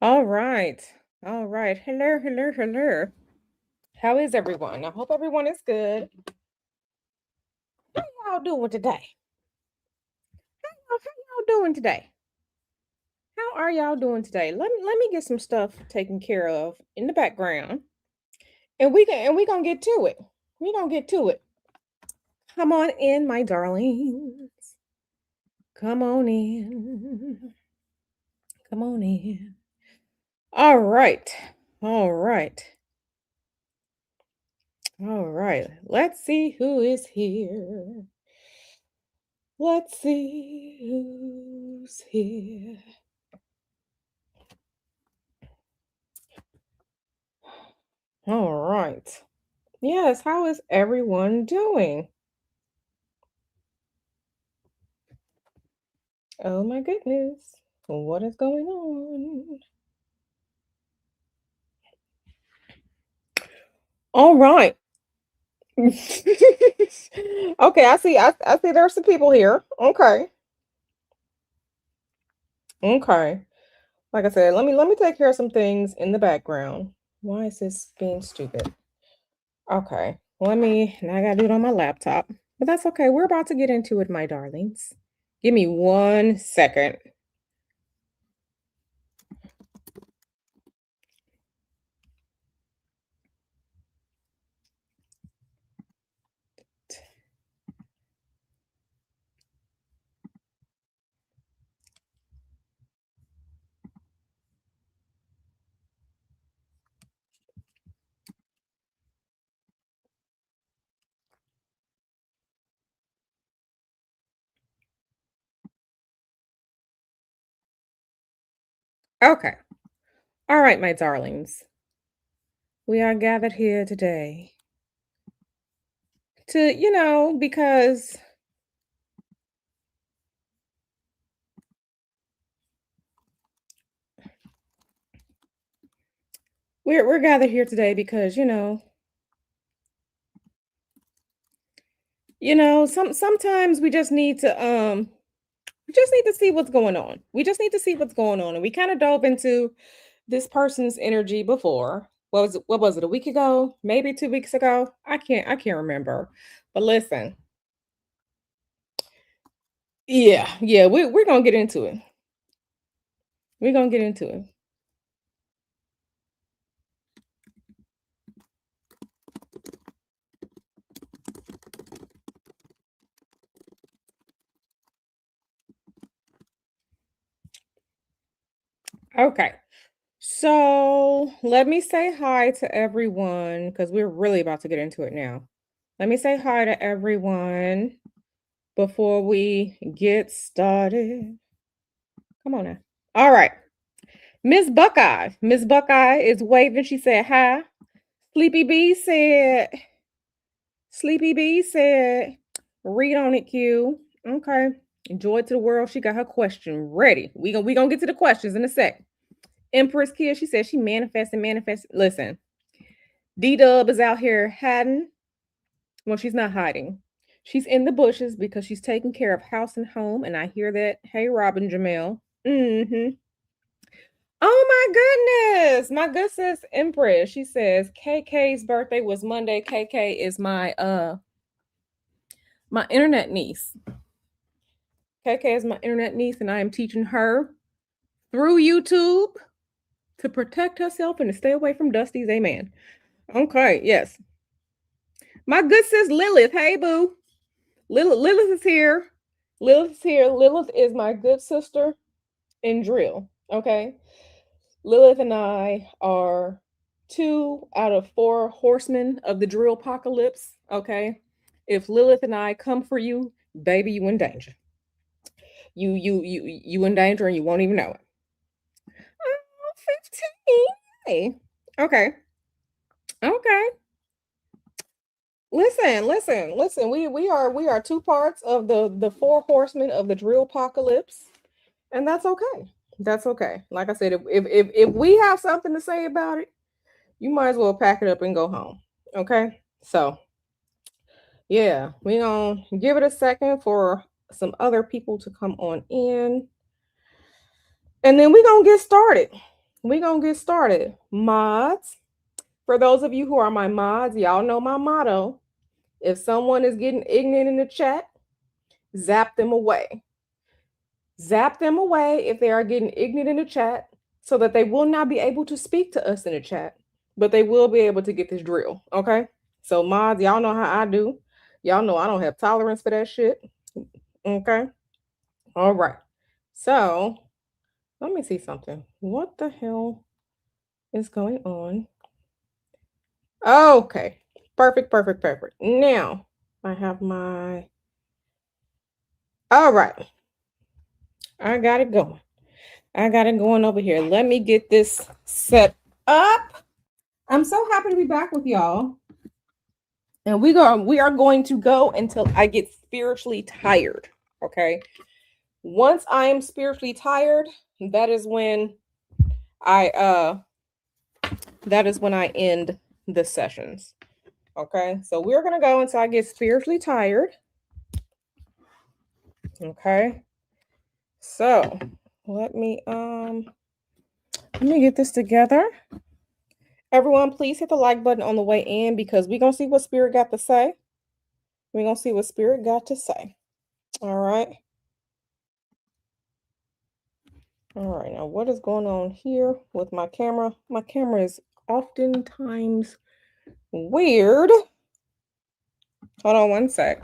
All right. All right. Hello, hello, hello. How is everyone? I hope everyone is good. How y'all doing today? How y'all doing today? How are y'all doing today? Let me get some stuff taken care of in the background. And we gonna get to it. We gonna get to it. Come on in, my darlings. Come on in. Come on in. All right. All right. All right. Let's see who is here. Let's see who's here. All right. Yes, how is everyone doing? Oh my goodness. What is going on? All right. Okay, I see there's some people here. Okay. Okay. Like I said, let me take care of some things in the background. Why is this being stupid? Okay. Now I gotta do it on my laptop. But that's okay. We're about to get into it, my darlings. Give me 1 second. Okay. All right, my darlings. We are gathered here today to, because we're gathered here today because, sometimes we just need to see what's going on. We just need to see what's going on. And we kind of dove into this person's energy before. What was it, a week ago? Maybe 2 weeks ago? I can't remember. But listen, yeah, we're gonna get into it. We're gonna get into it. Okay. So let me say hi to everyone because we're really about to get into it now. Let me say hi to everyone before we get started. Come on now. All right. Miss Buckeye. Miss Buckeye is waving. She said hi. Sleepy B said, Sleepy B said, read on it, Q. Okay. Joy to the world. She got her question ready. We gonna get to the questions in a sec. Empress Kid, she said she manifested. Listen, D Dub is out here hiding. Well, she's not hiding. She's in the bushes because she's taking care of house and home. And I hear that. Hey, Robin Jamel. Mm-hmm. Oh my goodness. My good sis Empress. She says KK's birthday was Monday. KK is my internet niece. KK is my internet niece, and I am teaching her through YouTube to protect herself and to stay away from Dusties. Amen. Okay, yes. My good sis Lilith. Hey boo. Lilith is here. Lilith is here. Lilith is my good sister in drill. Okay. Lilith and I are 2 out of 4 horsemen of the drill apocalypse. Okay. If Lilith and I come for you, baby, you in danger. You in danger and you won't even know it. Oh, 15. Hey. Okay. Okay. Listen. We are 2 parts of the 4 horsemen of the drill apocalypse, and that's okay. That's okay. Like I said, if we have something to say about it, you might as well pack it up and go home. Okay. So yeah, we gonna give it a second for some other people to come on in, and then we gonna get started. we're going to get started. Mods, for those of you who are my mods, y'all know my motto. If someone is getting ignorant in the chat, zap them away. Zap them away if they are getting ignorant in the chat so that they will not be able to speak to us in the chat, but they will be able to get this drill, okay? So mods, y'all know how I do. Y'all know I don't have tolerance for that shit, okay? All right. So let me see something. What the hell is going on? Okay. Perfect, perfect, perfect. Now I have my, all right. I got it going. I got it going over here. Let me get this set up. I'm so happy to be back with y'all. And we are going to go until I get spiritually tired. Okay. Once I am spiritually tired, that is when I end the sessions. Okay. So we're gonna go until I get spiritually tired. Okay. So let me get this together. Everyone, please hit the like button on the way in because we're gonna see what Spirit got to say. We're gonna see what Spirit got to say. All right. All right, now what is going on here with my camera? My camera is oftentimes weird. Hold on one sec.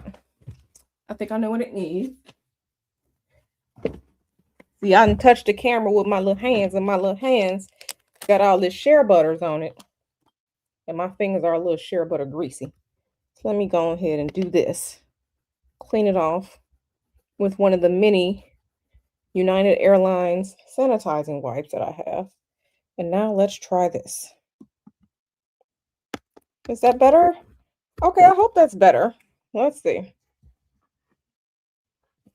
I think I know what it needs. See, I done touched the camera with my little hands, and my little hands got all this shea butters on it. And my fingers are a little shea butter greasy. So let me go ahead and do this. Clean it off with one of the mini United Airlines sanitizing wipes that I have. And now let's try this. Is that better? Okay, I hope that's better. Let's see.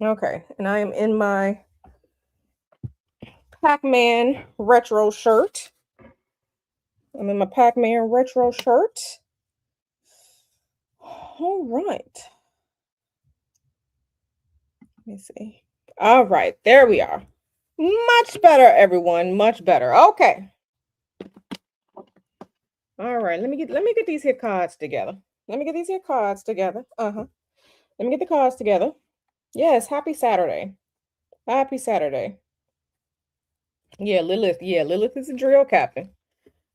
Okay, and I am in my Pac-Man retro shirt. I'm in my Pac-Man retro shirt. All right. Let me see. All right, there we are. Much better, everyone. Much better. Okay. All right, let me get these here cards together. Let me get these here cards together. Uh-huh. Let me get the cards together. Yes, happy Saturday. Happy Saturday. Yeah, Lilith. Yeah, Lilith is a drill captain.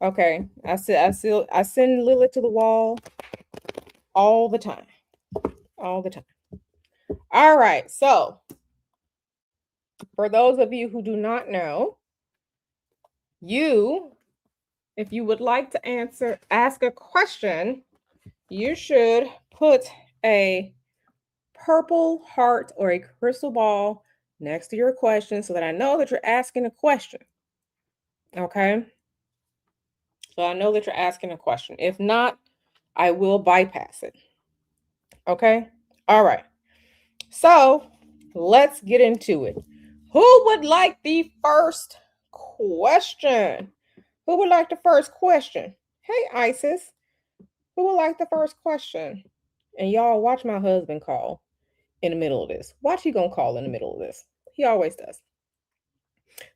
Okay. I send Lilith to the wall all the time. All the time. All right. So, for those of you who do not know, if you would like to ask a question, you should put a purple heart or a crystal ball next to your question so that I know that you're asking a question. Okay? So I know that you're asking a question. If not, I will bypass it. Okay? All right. So let's get into it. Who would like the first question? Who would like the first question? Hey, Isis. Who would like the first question? And y'all watch my husband call in the middle of this. Watch he gonna call in the middle of this. He always does.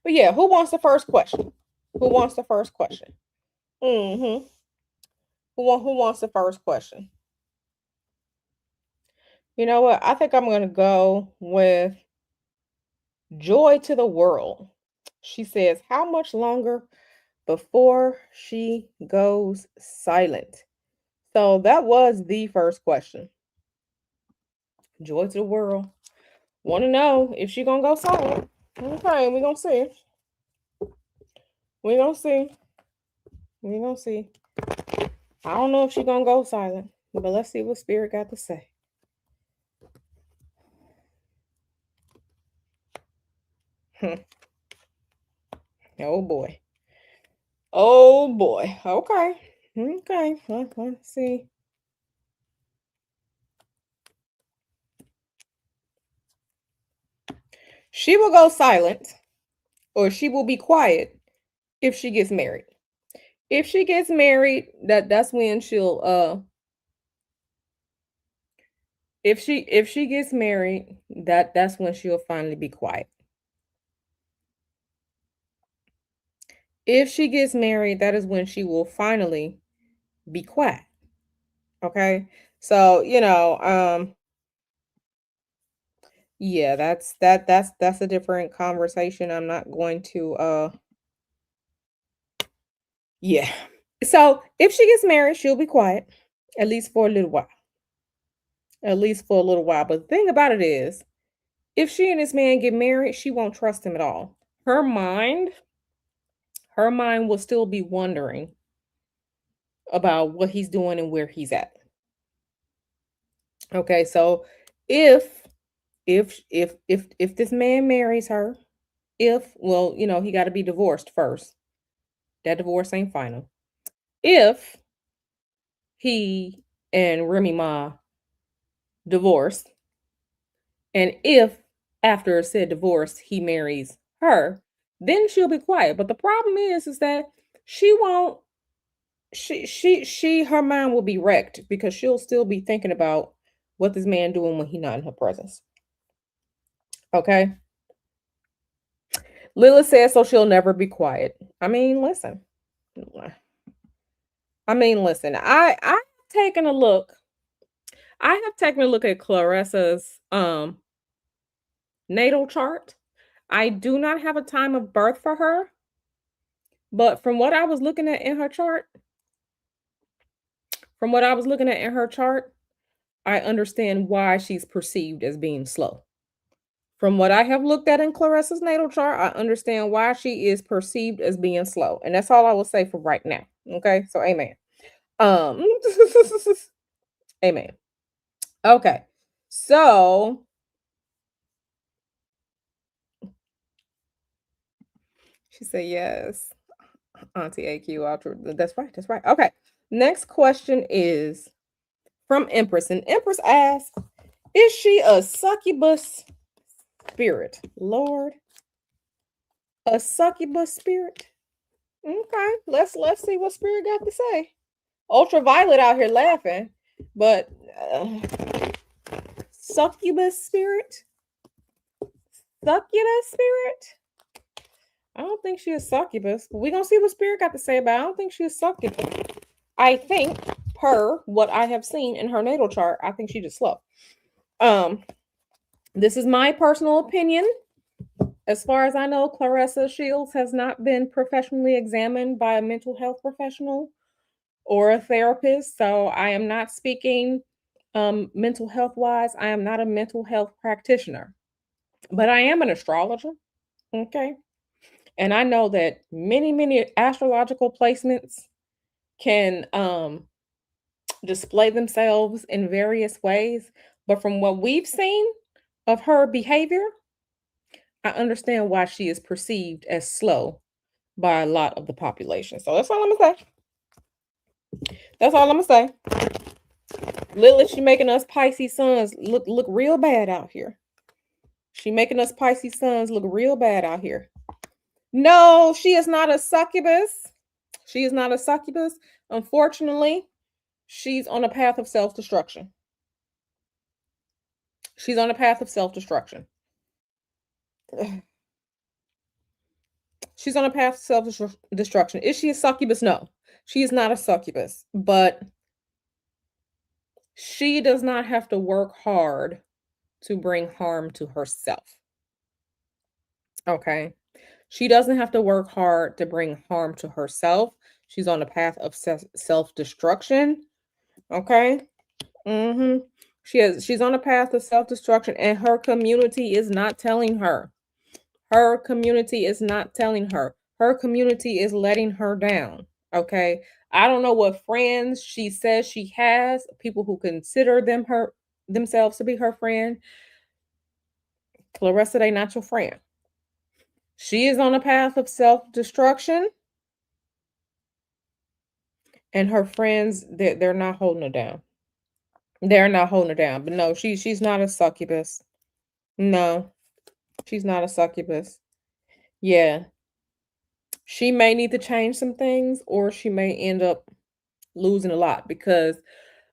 But yeah, who wants the first question? Who wants the first question? Mm-hmm. Who wants the first question? You know what? I think I'm gonna go with Joy to the World. She says, how much longer before she goes silent? So that was the first question. Joy to the World. Want to know if she gonna go silent? Okay, we gonna see. We gonna see. We gonna see. I don't know if she gonna go silent, but let's see what Spirit got to say. Oh boy. Oh boy. Okay. Okay. Let's see. She will go silent, or she will be quiet if she gets married. If she gets married, that's when she'll if she gets married, that's when she'll finally be quiet. If she gets married, that is when she will finally be quiet. Okay. So, yeah, that's a different conversation. I'm not going to yeah. So if she gets married, she'll be quiet, at least for a little while. At least for a little while. But the thing about it is, if she and this man get married, she won't trust him at all. Her mind, her mind will still be wondering about what he's doing and where he's at. Okay, so if if this man marries her, if well, he got to be divorced first. That divorce ain't final. If he and Remy Ma divorce, and if after said divorce he marries her, then she'll be quiet. But the problem is that she won't. Her mind will be wrecked because she'll still be thinking about what this man doing when he not in her presence. Okay. Lila says so she'll never be quiet. I mean, listen. Listen. I've taken a look. I have taken a look at Claressa's natal chart. I do not have a time of birth for her, but from what I was looking at in her chart, I understand why she's perceived as being slow. From what I have looked at in Claressa's natal chart, I understand why she is perceived as being slow. And that's all I will say for right now. Okay? So amen. Um amen. Okay. So she said yes. Auntie AQ Ultra. That's right. That's right. Okay. Next question is from Empress. And Empress asks, is she a succubus spirit? Lord, a succubus spirit? Okay, let's see what spirit got to say. Ultraviolet out here laughing, but succubus spirit, succubus spirit. I don't think she is succubus. We're gonna see what spirit got to say about it. I don't think she is succubus. I think, per what I have seen in her natal chart, I think she's just slow. This is my personal opinion. As far as I know, Claressa Shields has not been professionally examined by a mental health professional or a therapist. So I am not speaking mental health wise. I am not a mental health practitioner, but I am an astrologer. Okay. And I know that many astrological placements can display themselves in various ways. But from what we've seen of her behavior, I understand why she is perceived as slow by a lot of the population. So that's all I'm gonna say. That's all I'm gonna say. Lilith, she making us Pisces sons look real bad out here. She making us Pisces sons look real bad out here. No, she is not a succubus. She is not a succubus. Unfortunately, she's on a path of self-destruction. She's on a path of self-destruction. She's on a path of self-destruction. Is she a succubus? No. She is not a succubus, but she does not have to work hard to bring harm to herself. Okay. She doesn't have to work hard to bring harm to herself. She's on a path of self-destruction. Okay. Mm-hmm. She's on a path of self-destruction, and her community is not telling her. Her community is not telling her. Her community is letting her down. Okay. I don't know what friends she says she has, people who consider themselves to be her friend. Claressa, they not your friend. She is on a path of self-destruction, and her friends, they're not holding her down. They're not holding her down. But no, she's not a succubus. No, she's not a succubus. Yeah. She may need to change some things, or she may end up losing a lot, because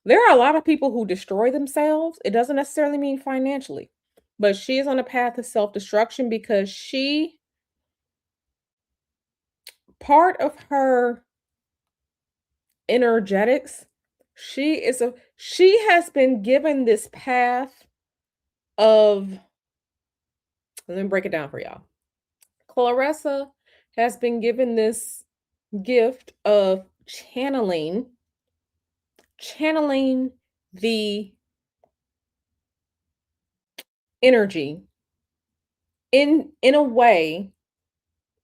there are a lot of people who destroy themselves. It doesn't necessarily mean financially, but she is on a path of self-destruction because she part of her energetics, she has been given this path of, let me break it down for y'all. Claressa has been given this gift of channeling the energy in a way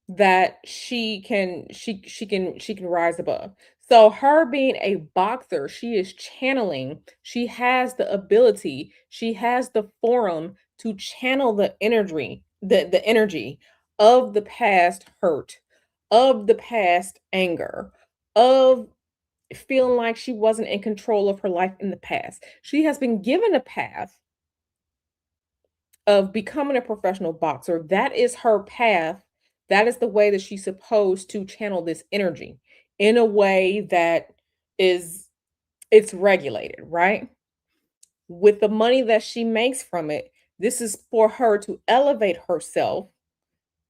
that she can rise above. So her being a boxer, she is channeling, she has the ability, she has the forum to channel the energy of the past hurt, of the past anger, of feeling like she wasn't in control of her life in the past. She has been given a path of becoming a professional boxer. That is her path. That is the way that she's supposed to channel this energy in a way that is it's regulated, right? With the money that she makes from it, this is for her to elevate herself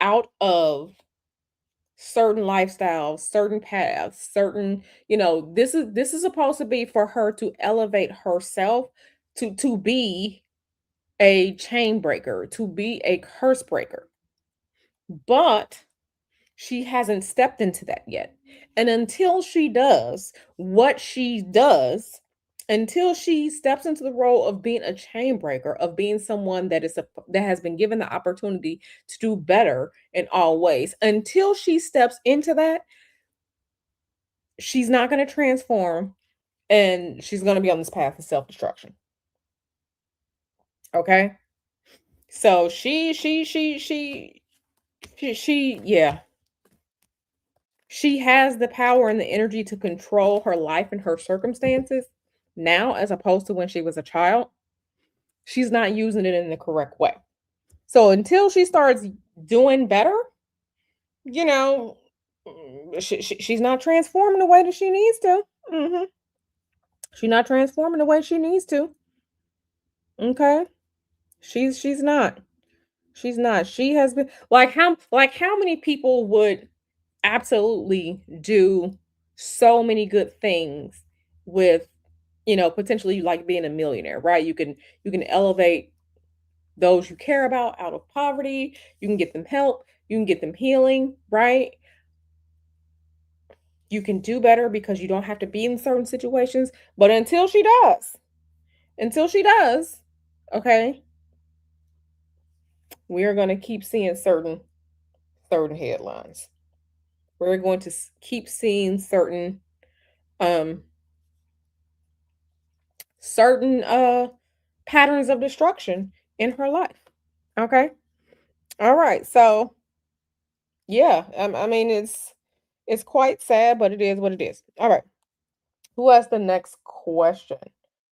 out of certain lifestyles, certain paths, certain, this is supposed to be for her to elevate herself to be a chain breaker, to be a curse breaker. But she hasn't stepped into that yet. And until she does what she does, until she steps into the role of being a chain breaker, of being someone that has been given the opportunity to do better in all ways, until she steps into that, she's not going to transform, and she's going to be on this path of self-destruction. Okay? So yeah, she has the power and the energy to control her life and her circumstances now, as opposed to when she was a child. She's not using it in the correct way. So until she starts doing better, you know, she's not transforming the way that she needs to. She's not transforming the way she needs to. Okay, she's not. She's not. She has been like how many people would absolutely do so many good things with, potentially like being a millionaire, right? You can elevate those you care about out of poverty, you can get them help, you can get them healing, right? You can do better because you don't have to be in certain situations. But until she does, okay, we are going to keep seeing certain headlines. We're going to keep seeing um certain patterns of destruction in her life. Okay. All right. So yeah, I mean it's quite sad, but it is what it is. All right. Who has the next question?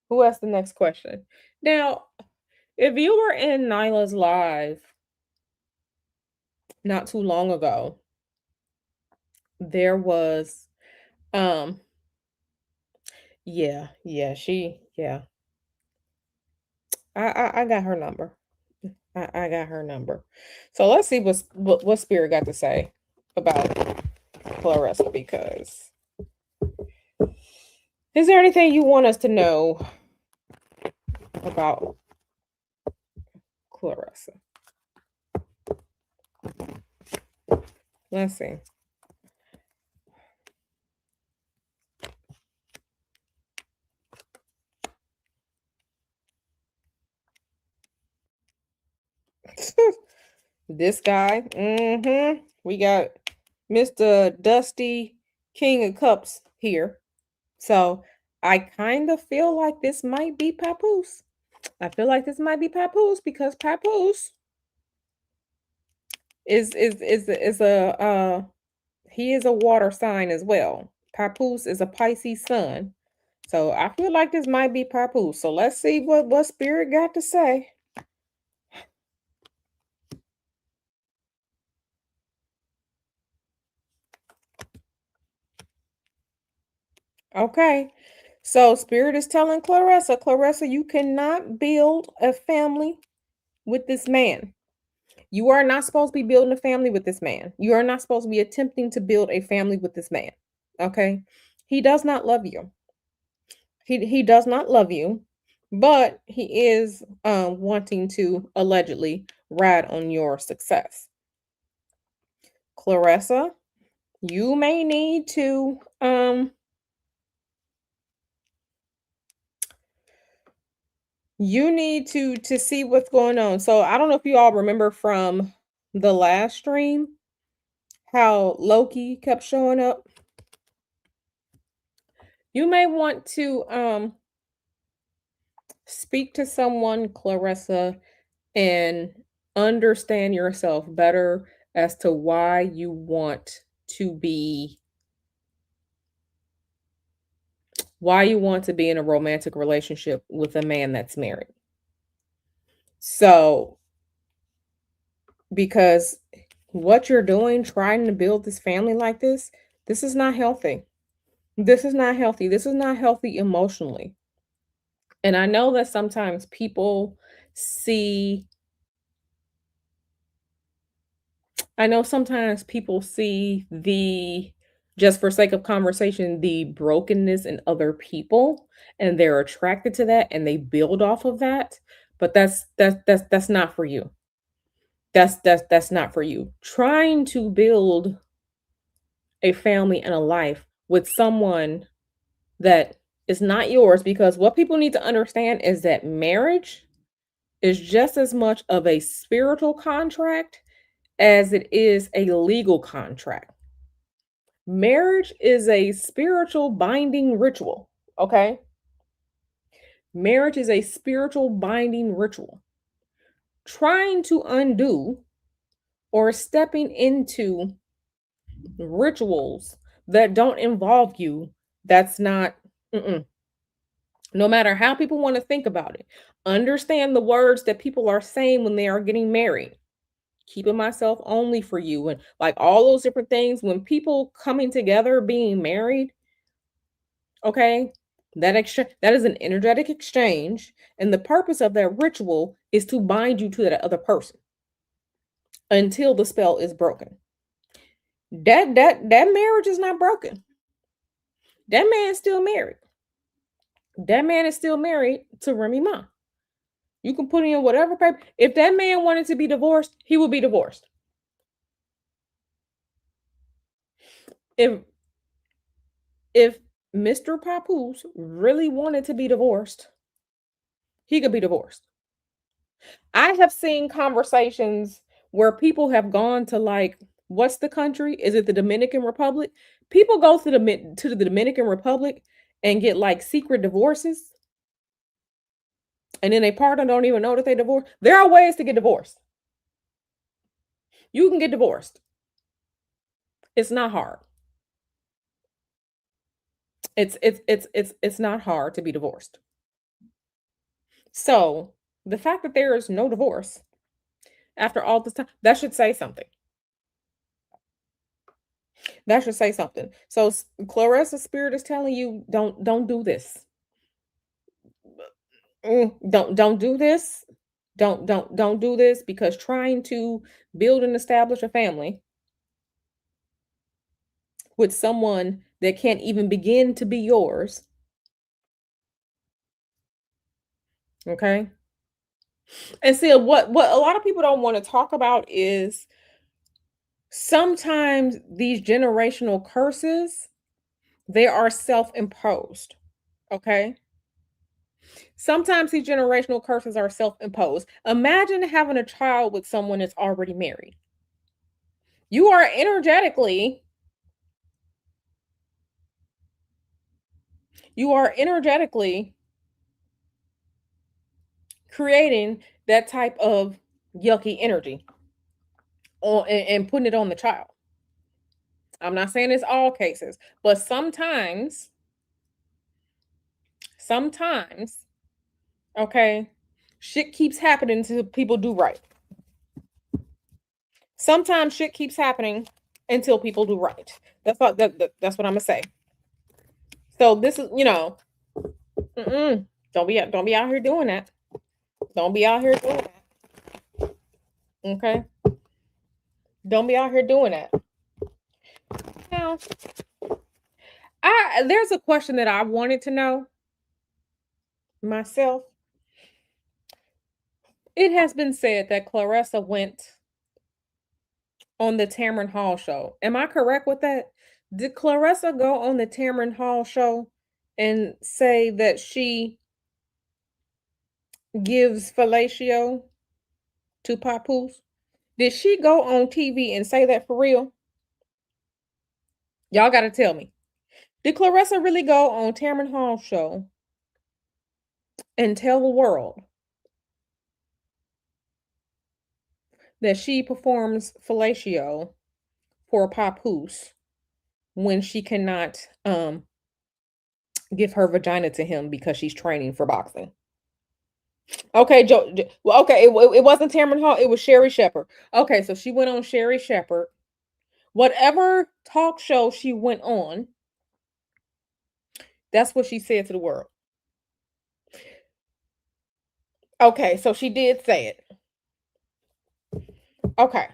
Who has the next question? Now, if you were in Nyla's live not too long ago, there was um yeah. I got her number. I got her number. So let's see what Spirit got to say about Claressa, because is there anything you want us to know about Claressa? Let's see. This guy. We got Mr. Dusty King of Cups here. So I kind of feel like this might be Papoose. I feel like this might be Papoose because Papoose is a he is a water sign as well. Papoose is a Pisces sun. So I feel like this might be Papoose. So let's see what Spirit got to say. Okay. So Spirit is telling Claressa, you cannot build a family with this man. You are not supposed to be building a family with this man. You are not supposed to be attempting to build a family with this man. Okay? He does not love you. He does not love you, but he is wanting to allegedly ride on your success. Claressa, you may need to see what's going on. So I don't know if you all remember from the last stream how Loki kept showing up. You may want to speak to someone, Claressa, and understand yourself better as to why you want to be in a romantic relationship with a man that's married. So, because what you're doing, trying to build this family like this is not healthy. This is not healthy. This is not healthy emotionally. And I know that sometimes people see the, just for sake of conversation, the brokenness in other people, and they're attracted to that and they build off of that. But that's not for you. That's not for you. Trying to build a family and a life with someone that is not yours, because what people need to understand is that marriage is just as much of a spiritual contract as it is a legal contract. Marriage is a spiritual binding ritual, okay? Marriage is a spiritual binding ritual. Trying to undo or stepping into rituals that don't involve you, that's not, no matter how people want to think about it. Understand the words that people are saying when they are getting married. Keeping myself only for you, and like all those different things. When people coming together being married, okay, that is an energetic exchange, and the purpose of that ritual is to bind you to that other person until the spell is broken. That marriage is not broken. That man is still married. That man is still married to Remy Ma. You can put in whatever paper. If that man wanted to be divorced, he would be divorced. If Mr. Papoose really wanted to be divorced, he could be divorced. I have seen conversations where people have gone to, like, what's the country? Is it the Dominican Republic? People go to the Dominican Republic and get like secret divorces, and then they partner don't even know that they divorced. There are ways to get divorced. You can get divorced. It's not hard. It's not hard to be divorced. So the fact that there is no divorce after all this time, that should say something. That should say something. So Claressa's spirit is telling you, don't do this. Don't do this. Don't do this, because trying to build and establish a family with someone that can't even begin to be yours, okay? And see, what a lot of people don't want to talk about is sometimes these generational curses, they are self-imposed, okay? Sometimes these generational curses are self-imposed. Imagine having a child with someone that's already married. You are energetically creating that type of yucky energy and putting it on the child. I'm not saying it's all cases, but sometimes, okay, shit keeps happening until people do right. Sometimes shit keeps happening until people do right. That's what that's what I'm gonna say. So this is, don't be out here doing that. Don't be out here doing that. Okay? Don't be out here doing that. Now, there's a question that I wanted to know myself. It has been said that Claressa went on the Tamron Hall show. Am I correct with that? Did Claressa go on the Tamron Hall show and say that she gives fellatio to Papoose? Did she go on TV and say that for real? Y'all got to tell me. Did Claressa really go on Tamron Hall show and tell the world that she performs fellatio for Papoose when she cannot give her vagina to him because she's training for boxing? Okay, well, okay, it wasn't Tamron Hall, it was Sherry Shepherd. Okay, so she went on Sherry Shepherd. Whatever talk show she went on, that's what she said to the world. Okay, so she did say it. Okay.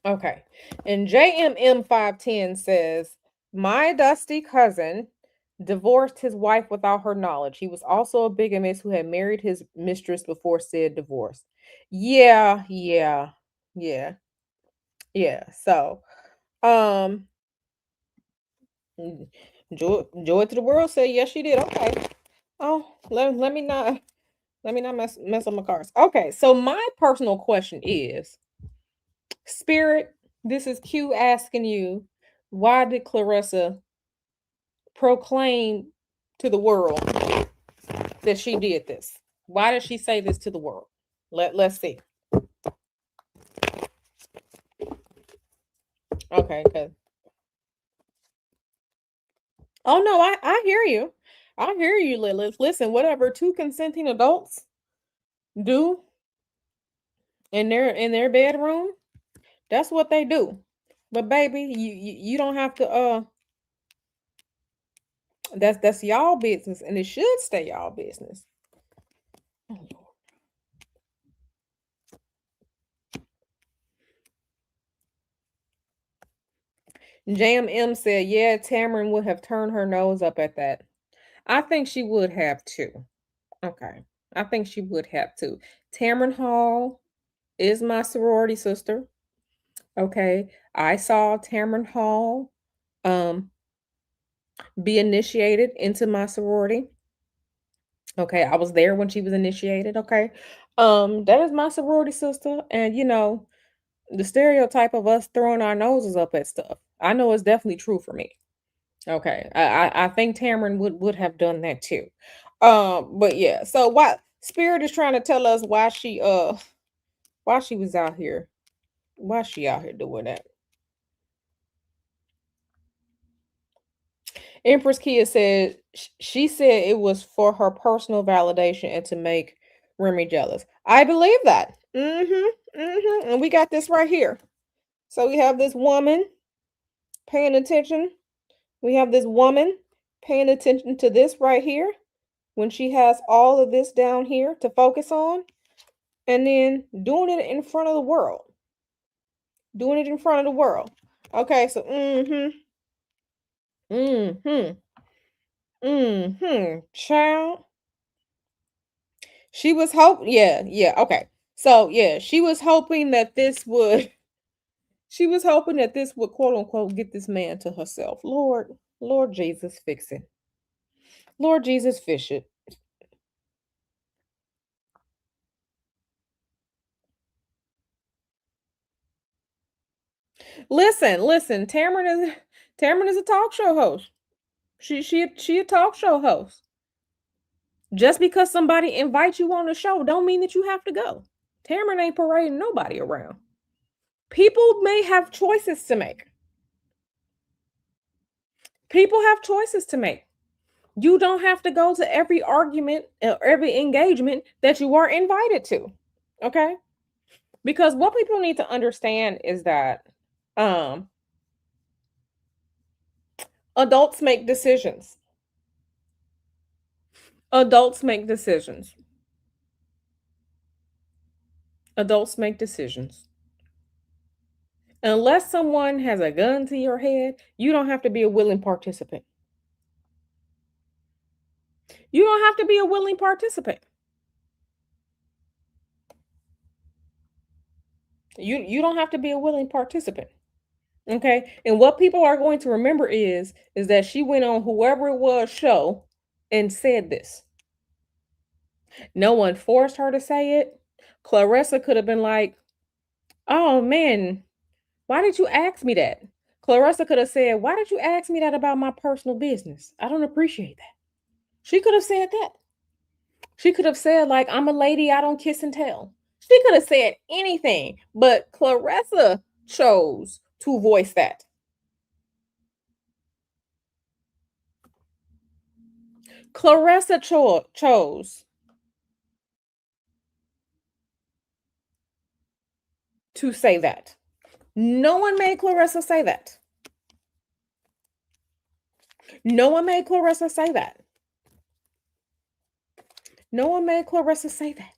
Okay. And JMM510 says, my dusty cousin divorced his wife without her knowledge. He was also a bigamist who had married his mistress before said divorce. Yeah, yeah, yeah, yeah. So, um, Joy to the world said, yes, she did. Okay. Oh, let me not mess up my cards. Okay, so my personal question is, Spirit, this is Q asking you, why did Claressa proclaim to the world that she did this? Why did she say this to the world? Let's see. Okay, good. Oh no, I hear you. I hear you, Lilith. Listen, whatever two consenting adults do in their bedroom, that's what they do. But baby, you don't have to that's y'all business, and it should stay y'all business. Oh, Lord. JMM said, yeah, Tamron would have turned her nose up at that. I think she would have too. Okay. I think she would have too. Tamron Hall is my sorority sister. Okay. I saw Tamron Hall um be initiated into my sorority. Okay. I was there when she was initiated. Okay. That is my sorority sister. And the stereotype of us throwing our noses up at stuff, I know it's definitely true for me. Okay. I think Tamron would have done that too. But yeah, so why Spirit is trying to tell us why she was out here. Why she out here doing that? Empress Kia said she said it was for her personal validation and to make Remy jealous. I believe that. Mm-hmm. Mm-hmm. And we got this right here. So we have this woman paying attention. We have this woman paying attention to this right here when she has all of this down here to focus on, and then doing it in front of the world. Doing it in front of the world. Okay, so mm-hmm, child. She was yeah, okay. So yeah, she was hoping that this would she was hoping that this would quote unquote get this man to herself. Lord Jesus, fix it. Lord Jesus, fish it. Listen. Tamron is a talk show host. She a talk show host. Just because somebody invites you on the show, don't mean that you have to go. Tamron ain't parading nobody around. People may have choices to make. People have choices to make. You don't have to go to every argument or every engagement that you are invited to. Okay? Because what people need to understand is that um adults make decisions. Adults make decisions. Adults make decisions. Unless someone has a gun to your head, you don't have to be a willing participant. You don't have to be a willing participant. You don't have to be a willing participant. Okay? And what people are going to remember is that she went on whoever it was show and said this. No one forced her to say it. Claressa could have been like, "Oh man, why did you ask me that?" Claressa could have said, "Why did you ask me that about my personal business? I don't appreciate that." She could have said that. She could have said, like, "I'm a lady, I don't kiss and tell." She could have said anything, but Claressa chose to voice that. Claressa chose to say that. No one made Claressa say that. No one made Claressa say that. No one made Claressa say that,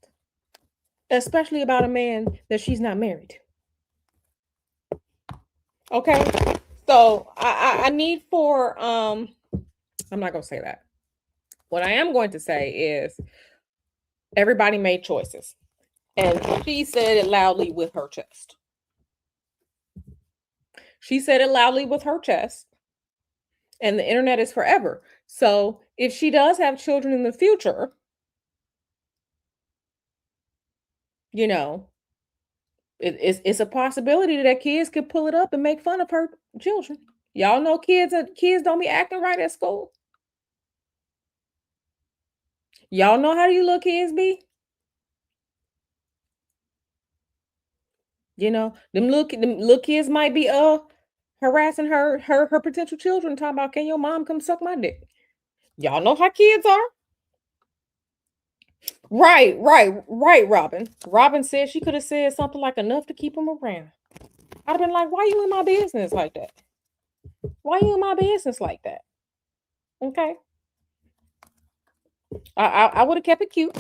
especially about a man that she's not married to. Okay, so I need for I'm not gonna say that. What I am going to say is everybody made choices, and she said it loudly with her chest. She said it loudly with her chest, and the internet is forever. So if she does have children in the future, you know, it's a possibility that kids could pull it up and make fun of her children. Y'all know kids don't be acting right at school. Y'all know how you little kids be. Them little kids might be harassing her potential children, talking about, can your mom come suck my dick? Y'all know how kids are. Right, Robin. Robin said she could have said something like enough to keep him around. I'd have been like, why you in my business like that? Why you in my business like that? Okay. I would have kept it cute.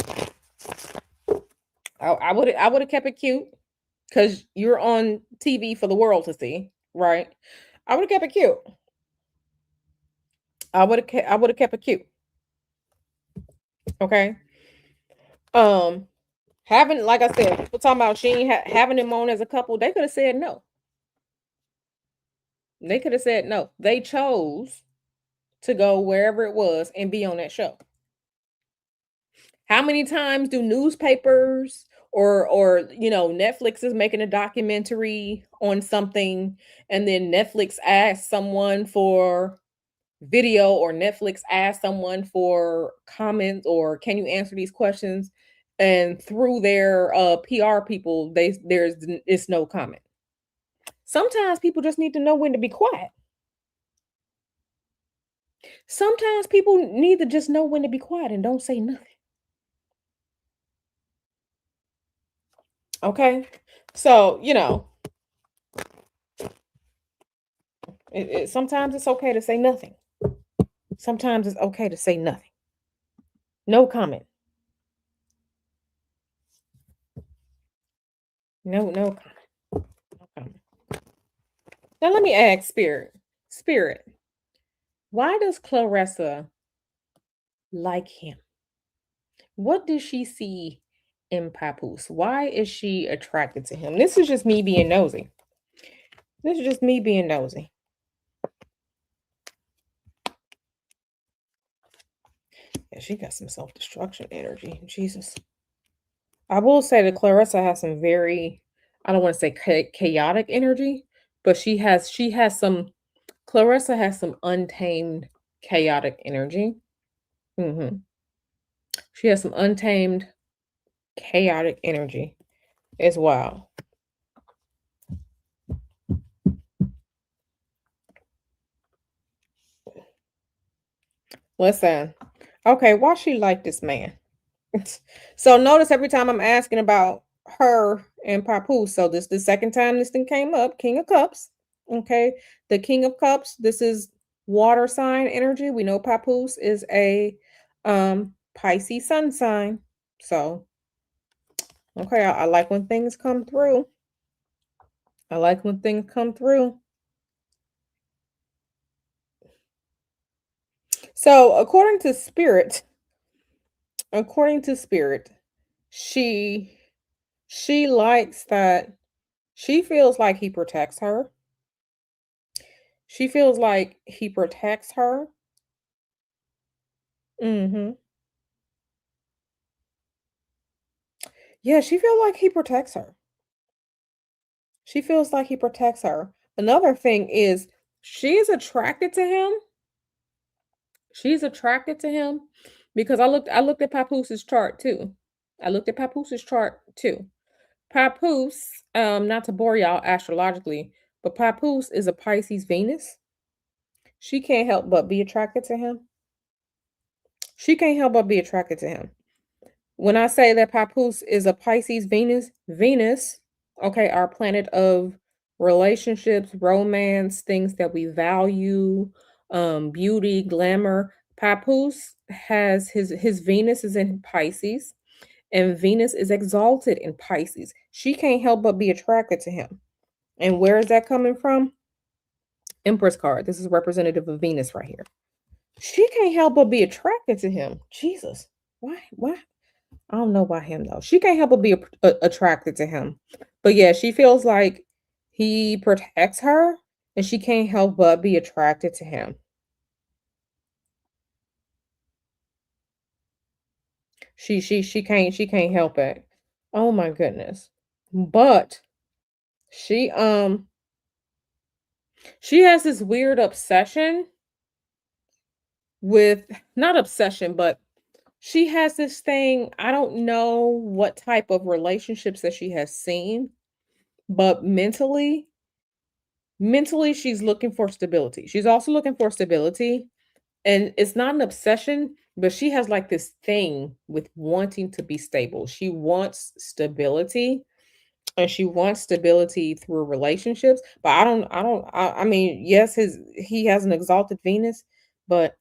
I would have kept it cute because you're on TV for the world to see, right? I would have kept it cute. I would have kept it cute. Okay. Um, having, like I said, people talking about she ain't having them on as a couple. They could have said no. They could have said no. They chose to go wherever it was and be on that show. How many times do newspapers or Netflix is making a documentary on something, and then Netflix asks someone for video, or Netflix asks someone for comments, or can you answer these questions, and through their PR people it's no comment. Sometimes people just need to know when to be quiet. Sometimes people need to just know when to be quiet and don't say nothing. Okay? So, sometimes it's okay to say nothing. Sometimes it's okay to say nothing. No comment. No comment. No comment. Now let me ask Spirit. Spirit, why does Claressa like him? What does she see in Papoose? Why is she attracted to him? This is just me being nosy. This is just me being nosy. Yeah, she got some self-destruction energy. Jesus. I will say that Claressa has some very, I don't want to say chaotic energy, but she has some Claressa has some untamed chaotic energy. She has some untamed chaotic energy as well. Listen, okay, why she like this man? So notice every time I'm asking about her and Papoose. So this the second time this thing came up. King of Cups. Okay. The King of Cups. This is water sign energy. We know Papoose is a Pisces sun sign. So Okay, I like when things come through. I like when things come through. So, according to spirit, she she likes that she feels like he protects her. She feels like he protects her. Mhm. Yeah, she feels like he protects her. She feels like he protects her. Another thing is she's attracted to him. She's attracted to him because I looked at Papoose' chart too. I looked at Papoose' chart too. Papoose, not to bore y'all astrologically, but Papoose is a Pisces Venus. She can't help but be attracted to him. She can't help but be attracted to him. When I say that Papoose is a Pisces Venus, Venus, okay, our planet of relationships, romance, things that we value, beauty, glamour. Papoose has his Venus is in Pisces, and Venus is exalted in Pisces. She can't help but be attracted to him. And where is that coming from? Empress card. This is representative of Venus right here. She can't help but be attracted to him. Jesus. Why? Why? I don't know why him though. She can't help but be attracted to him. But yeah, she feels like he protects her and she can't help but be attracted to him. She can't help it. Oh my goodness. But she she has this weird obsession with, not obsession, but she has this thing. I don't know what type of relationships that she has seen, but mentally she's looking for stability. She's also looking for stability, and it's not an obsession, but she has like this thing with wanting to be stable. She wants stability, and she wants stability through relationships. But I mean, yes, his he has an exalted Venus, but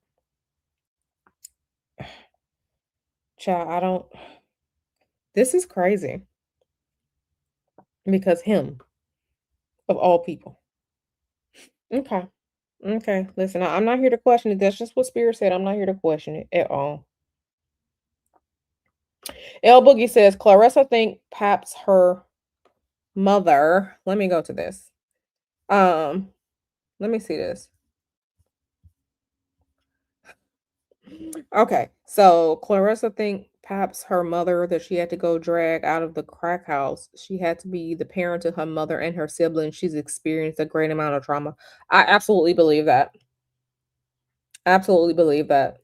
child, I don't, this is crazy because him of all people. Okay. Okay. Listen, I'm not here to question it. That's just what Spirit said. I'm not here to question it at all. L Boogie says Claressa think Pap's her mother. Let me go to this. Um, let me see this. Okay, so Clarissa think Pap's her mother that she had to go drag out of the crack house. She had to be the parent to her mother and her siblings. She's experienced a great amount of trauma. I absolutely believe that. Absolutely believe that.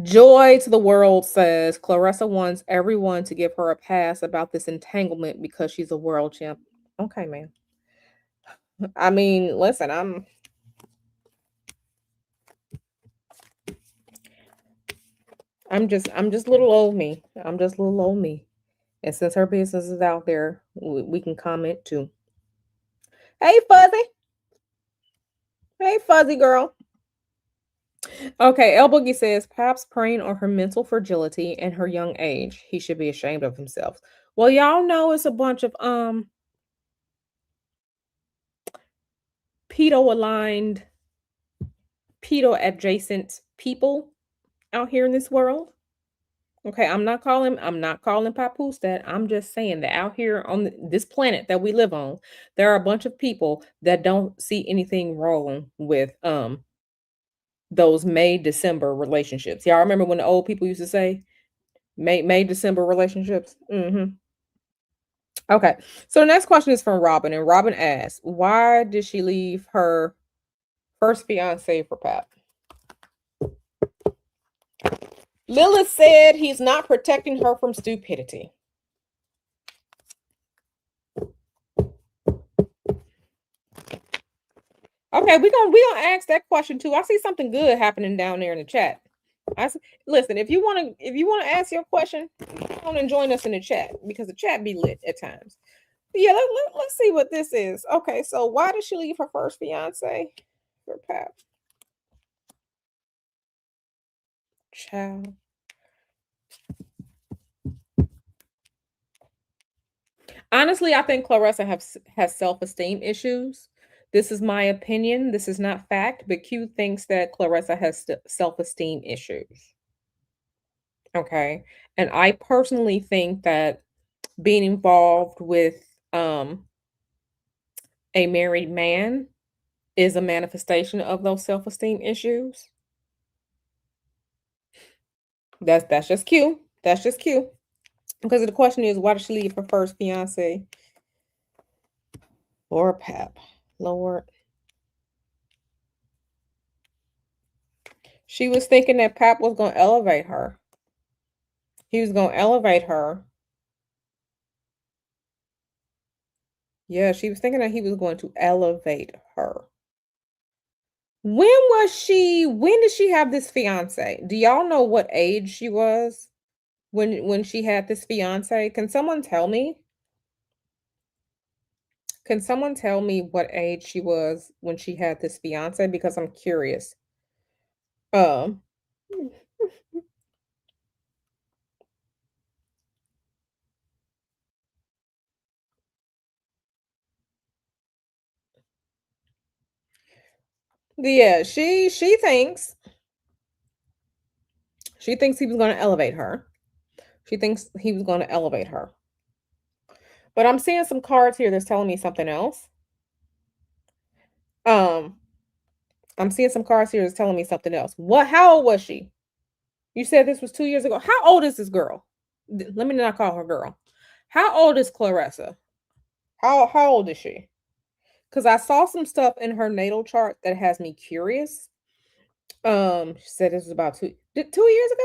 Joy to the World says Clarissa wants everyone to give her a pass about this entanglement because she's a world champ. Okay, man. I mean, listen, I'm just little old me. I'm just little old me. And since her business is out there, we can comment too. Hey, Fuzzy. Hey, Fuzzy girl. Okay, El Boogie says Pap's preying on her mental fragility and her young age. He should be ashamed of himself. Well, y'all know it's a bunch of pedo aligned, pedo adjacent people out here in this world. Okay, I'm not calling Papoose that. I'm just saying that out here on this planet that we live on, there are a bunch of people that don't see anything wrong with those May December relationships. Y'all remember when the old people used to say May December relationships? Okay. So the next question is from Robin, and Robin asks, why did she leave her first fiance for Pap? Lilith said he's not protecting her from stupidity. Okay, we gonna ask that question too. I see something good happening down there in the chat. Listen, if you wanna ask your question, come on and join us in the chat because the chat be lit at times. But yeah, let's see what this is. Okay, so why did she leave her first fiance for Pap? Child. Honestly, I think Claressa has self-esteem issues. This is my opinion. This is not fact, but Q thinks that Claressa has self-esteem issues. Okay. And I personally think that being involved with um a married man is a manifestation of those self-esteem issues. That's just Q. That's just Q. Because the question is, why did she leave her first fiance? Lord Pap. Lord. She was thinking that Pap was gonna elevate her. He was gonna elevate her. Yeah, she was thinking that he was going to elevate her. When did she have this fiance? Do y'all know what age she was when she had this fiance? Can someone tell me? Can someone tell me what age she was when she had this fiance? Because I'm curious. Um, yeah, she thinks he was going to elevate her. She thinks he was going to elevate her. But I'm seeing some cards here that's telling me something else. Um, I'm seeing some cards here that's telling me something else. What? How old was she? You said this was 2 years ago. How old is this girl? Let me not call her girl. How old is Claressa? How old is she? Because I saw some stuff in her natal chart that has me curious. She said this was about 2 years ago.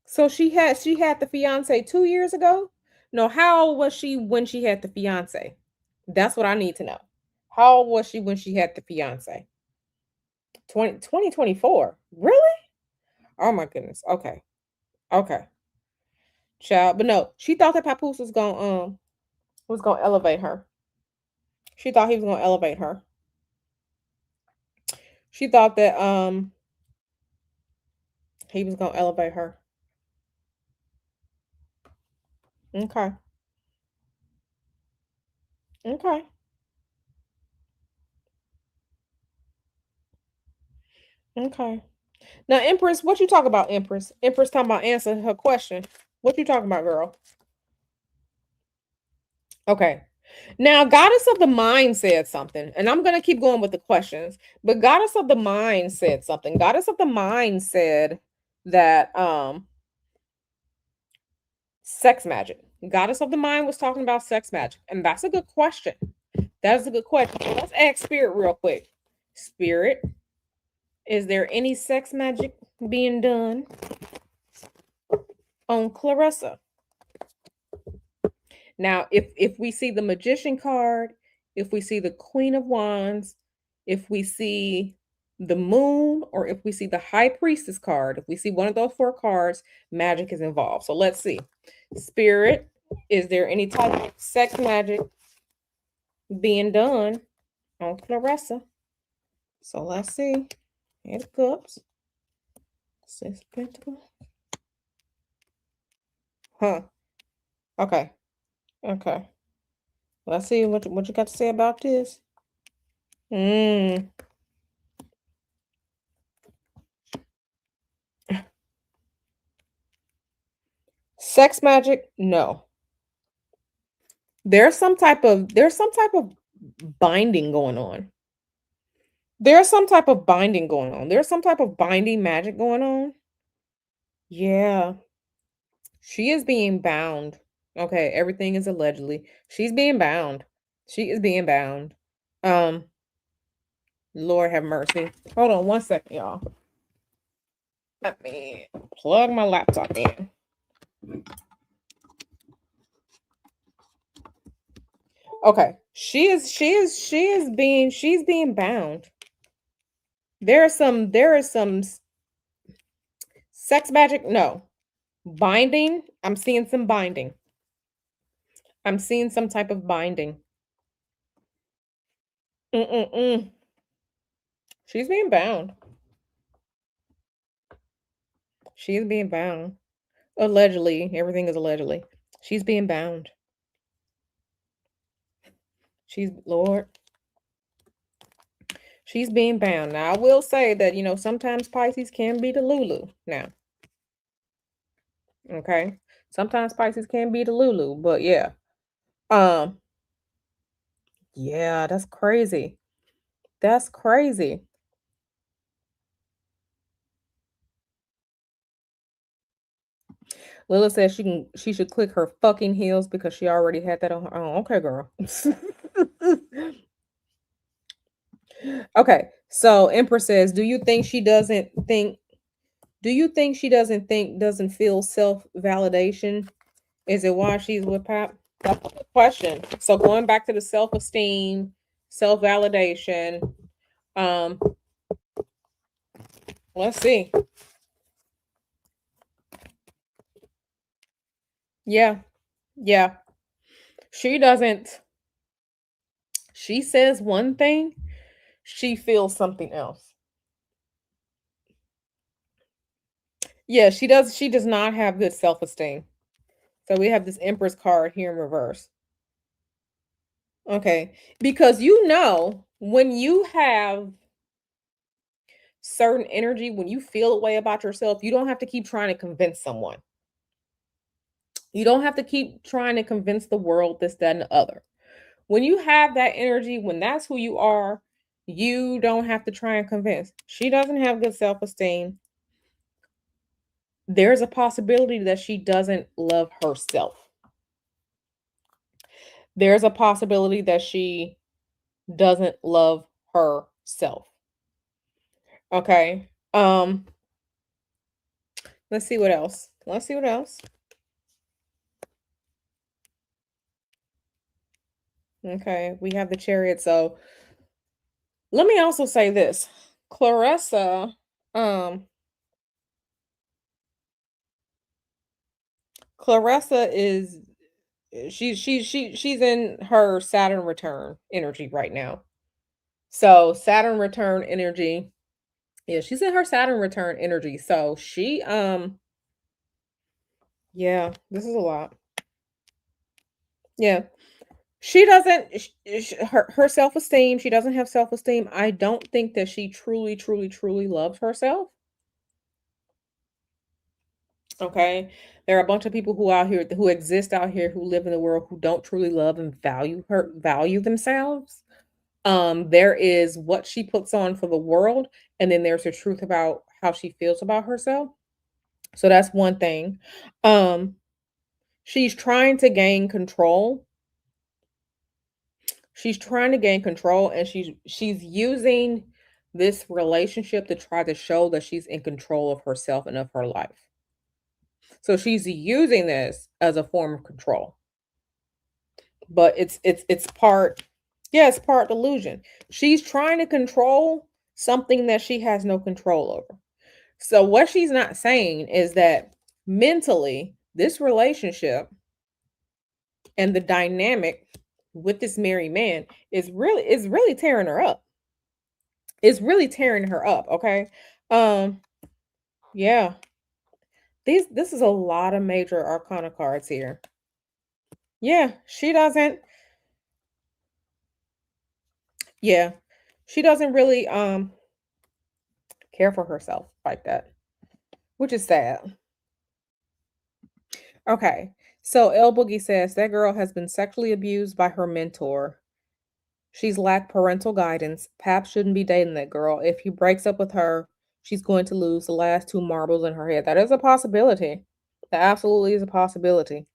So she had the fiance 2 years ago. No, how old was she when she had the fiance? That's what I need to know. How old was she when she had the fiance? 2024. Really? Oh my goodness. Okay. Okay. Child. But no, she thought that Papoose was gonna elevate her. She thought he was gonna elevate her. She thought that he was gonna elevate her. Okay. Okay. Okay. Now, Empress, what you talk about, Empress? Empress talking about answering her question. What you talking about, girl? Okay. Now, Goddess of the Mind said something, and I'm gonna keep going with the questions. But Goddess of the Mind said something. Goddess of the Mind said that sex magic. Goddess of the Mind was talking about sex magic, and that's a good question. That's a good question. So let's ask Spirit real quick. Spirit, is there any sex magic being done on Claressa? Now, if we see the Magician card, if we see the Queen of Wands, if we see the Moon, or if we see the High Priestess card, if we see one of those four cards, magic is involved. So let's see. Spirit, is there any type of sex magic being done on Claressa? So let's see. Eight of Cups. Six of Pentacles. Huh. Okay. Okay. Let's see what you got to say about this. Mm. Sex magic? No. There's some type of binding going on. There's some type of binding going on. There's some type of binding magic going on. Yeah. She is being bound. Okay, everything is allegedly. She's being bound. She is being bound. Um, Lord have mercy. Hold on one second, y'all. Let me plug my laptop in. Okay. She's being bound. There is some sex magic. No. Binding. I'm seeing some binding. I'm seeing some type of binding. Mm-mm-mm. She's being bound. She is being bound. Allegedly, everything is allegedly. She's being bound. She's Lord. She's being bound. Now, I will say that, sometimes Pisces can be the Lulu now. Okay. Sometimes Pisces can be the Lulu, but yeah. Um, yeah, that's crazy. That's crazy. Lila says she should click her fucking heels because she already had that on her own. Okay, girl. Okay. So Empress says, do you think she doesn't feel self-validation? Is it why she's with Pap? That's a good question. So going back to the self-esteem, self-validation, um, let's see. Yeah, yeah. She doesn't, she says one thing, she feels something else. Yeah, she does not have good self-esteem. So we have this Empress card here in reverse. Okay. Because when you have certain energy, when you feel a way about yourself, you don't have to keep trying to convince someone. You don't have to keep trying to convince the world this, that, and the other. When you have that energy, when that's who you are, you don't have to try and convince. She doesn't have good self-esteem. There's a possibility that she doesn't love herself. There's a possibility that she doesn't love herself. Okay. Let's see what else. Let's see what else. Okay, we have the Chariot. So let me also say this. Claressa, um, Claressa is she's in her Saturn return energy right now. So Saturn return energy. Yeah, she's in her Saturn return energy. So yeah, this is a lot. Yeah. She doesn't her self-esteem, she doesn't have self-esteem. I don't think that she truly, truly, truly loves herself. Okay. There are a bunch of people who exist out here who live in the world who don't truly love and value themselves. There is what she puts on for the world, and then there's the truth about how she feels about herself. So that's one thing. Um, she's trying to gain control. She's trying to gain control, and she's using this relationship to try to show that she's in control of herself and of her life. So she's using this as a form of control. But it's part, yeah, it's part delusion. She's trying to control something that she has no control over. So what she's not saying is that mentally, this relationship and the dynamic with this married man is really tearing her up. It's really tearing her up, okay? Um, yeah. This is a lot of major arcana cards here. Yeah, she doesn't, yeah. She doesn't really care for herself like that, which is sad. Okay. So El Boogie says that girl has been sexually abused by her mentor. She's lacked parental guidance. Pap shouldn't be dating that girl. If he breaks up with her, she's going to lose the last two marbles in her head. That is a possibility. That absolutely is a possibility.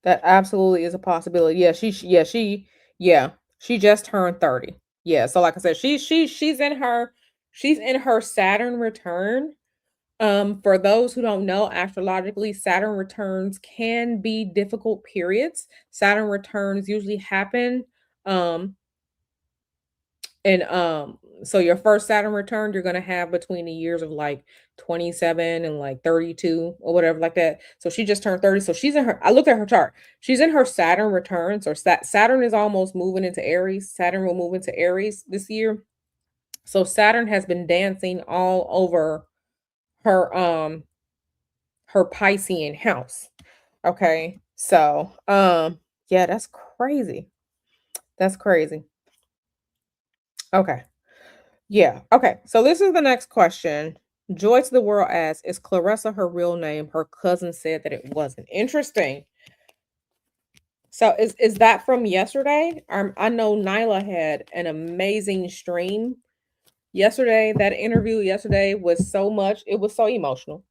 That absolutely is a possibility. Yeah, she just turned 30. Yeah, so like I said, she's in her Saturn return. For those who don't know, astrologically, Saturn returns can be difficult periods. Saturn returns usually happen um and so your first Saturn return you're going to have between the years of like 27 and like 32 or whatever like that. So she just turned 30. So she's in her I looked at her chart. She's in her Saturn returns or Saturn is almost moving into Aries. Saturn will move into Aries this year. So Saturn has been dancing all over her her Piscean house. Okay. So, yeah, that's crazy. That's crazy. Okay. Yeah. Okay. So this is the next question. Joy to the World asks, is Claressa her real name? Her cousin said that it wasn't. Interesting. So is that from yesterday? I know Nyla had an amazing stream yesterday. That interview yesterday was so much, it was so emotional.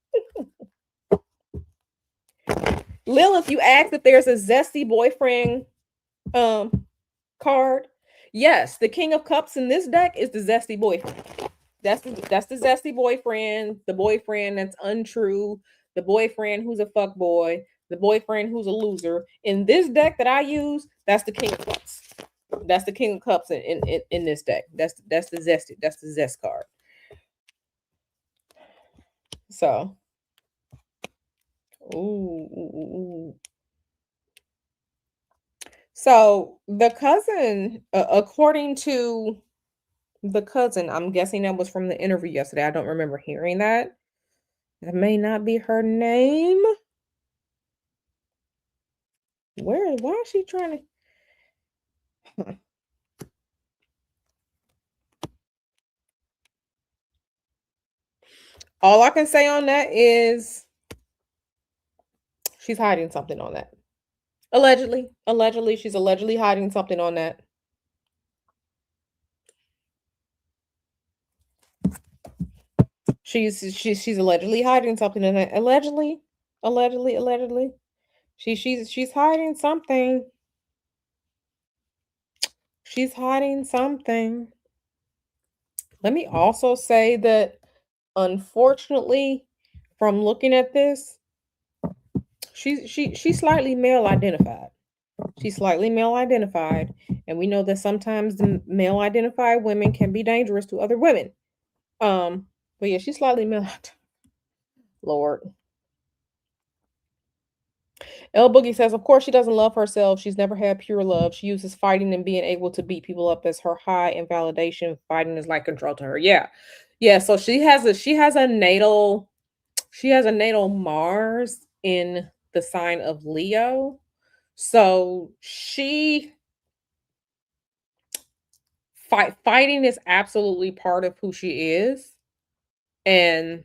Lilith, you asked if there's a zesty boyfriend um card. Yes, the King of Cups in this deck is the zesty boyfriend. That's the zesty boyfriend, the boyfriend that's untrue, the boyfriend who's a fuck boy, the boyfriend who's a loser. In this deck that I use, that's the King of Cups. That's the King of Cups in this deck. That's the zesty. That's the zest card. So, ooh. So the cousin, according to the cousin, I'm guessing that was from the interview yesterday. I don't remember hearing that. That may not be her name. Why is she trying to? All I can say on that is she's hiding something on that. Allegedly, she's allegedly hiding something on that. She's allegedly hiding something in that. Allegedly. She's hiding something. She's hiding something. Let me also say that unfortunately, from looking at this, she's slightly male identified. She's slightly male identified, and we know that sometimes the male identified women can be dangerous to other women. But yeah, she's slightly male. Lord. L Boogie says, of course, she doesn't love herself. She's never had pure love. She uses fighting and being able to beat people up as her high in validation. Fighting is like control to her. Yeah. Yeah. So she has a natal Mars in the sign of Leo. So fighting is absolutely part of who she is. And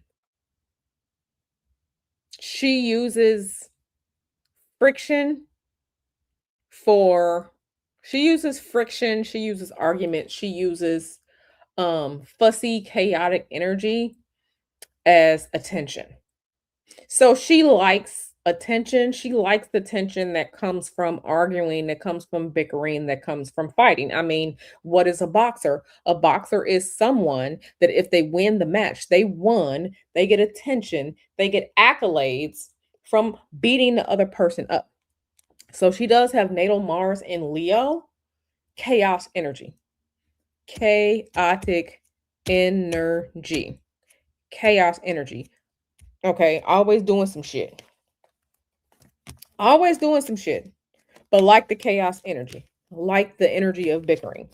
she uses friction for she uses argument, she uses fussy chaotic energy as attention. So she likes attention. She likes the tension that comes from arguing, that comes from bickering, that comes from fighting. I mean, what is a boxer? A boxer is someone that if they win the match, they won, they get attention, they get accolades from beating the other person up. So she does have natal Mars in Leo, chaos energy, chaotic energy, chaos energy. Okay, always doing some shit. Always doing some shit, but like the chaos energy, like the energy of bickering,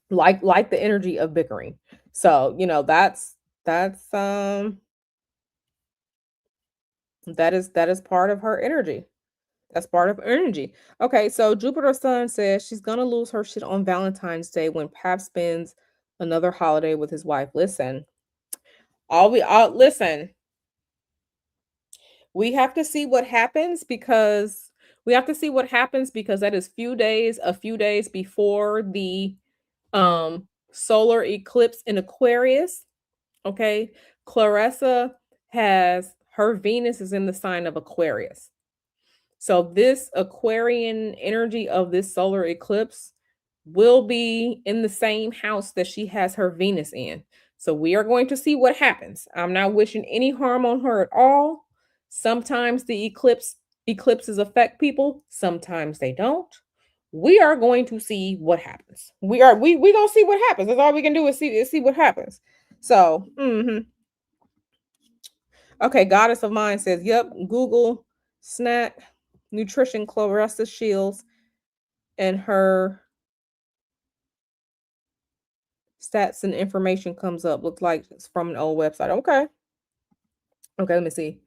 like the energy of bickering. So, that's that is part of her energy. That's part of energy. Okay, so Jupiter Sun says she's gonna lose her shit on Valentine's Day when Pap spends another holiday with his wife. Listen, we have to see what happens because that is a few days before the solar eclipse in Aquarius. Okay. Claressa has her Venus is in the sign of Aquarius. So this Aquarian energy of this solar eclipse will be in the same house that she has her Venus in. So we are going to see what happens. I'm not wishing any harm on her at all. Sometimes the eclipses affect people, sometimes they don't. We are going to see what happens. We gonna see what happens. That's all we can do is see what happens. So, okay, Goddess of Mind says, "Yep, Google snack nutrition Clarissa Shields and her stats and information comes up. Looks like it's from an old website. Okay. Okay, let me see.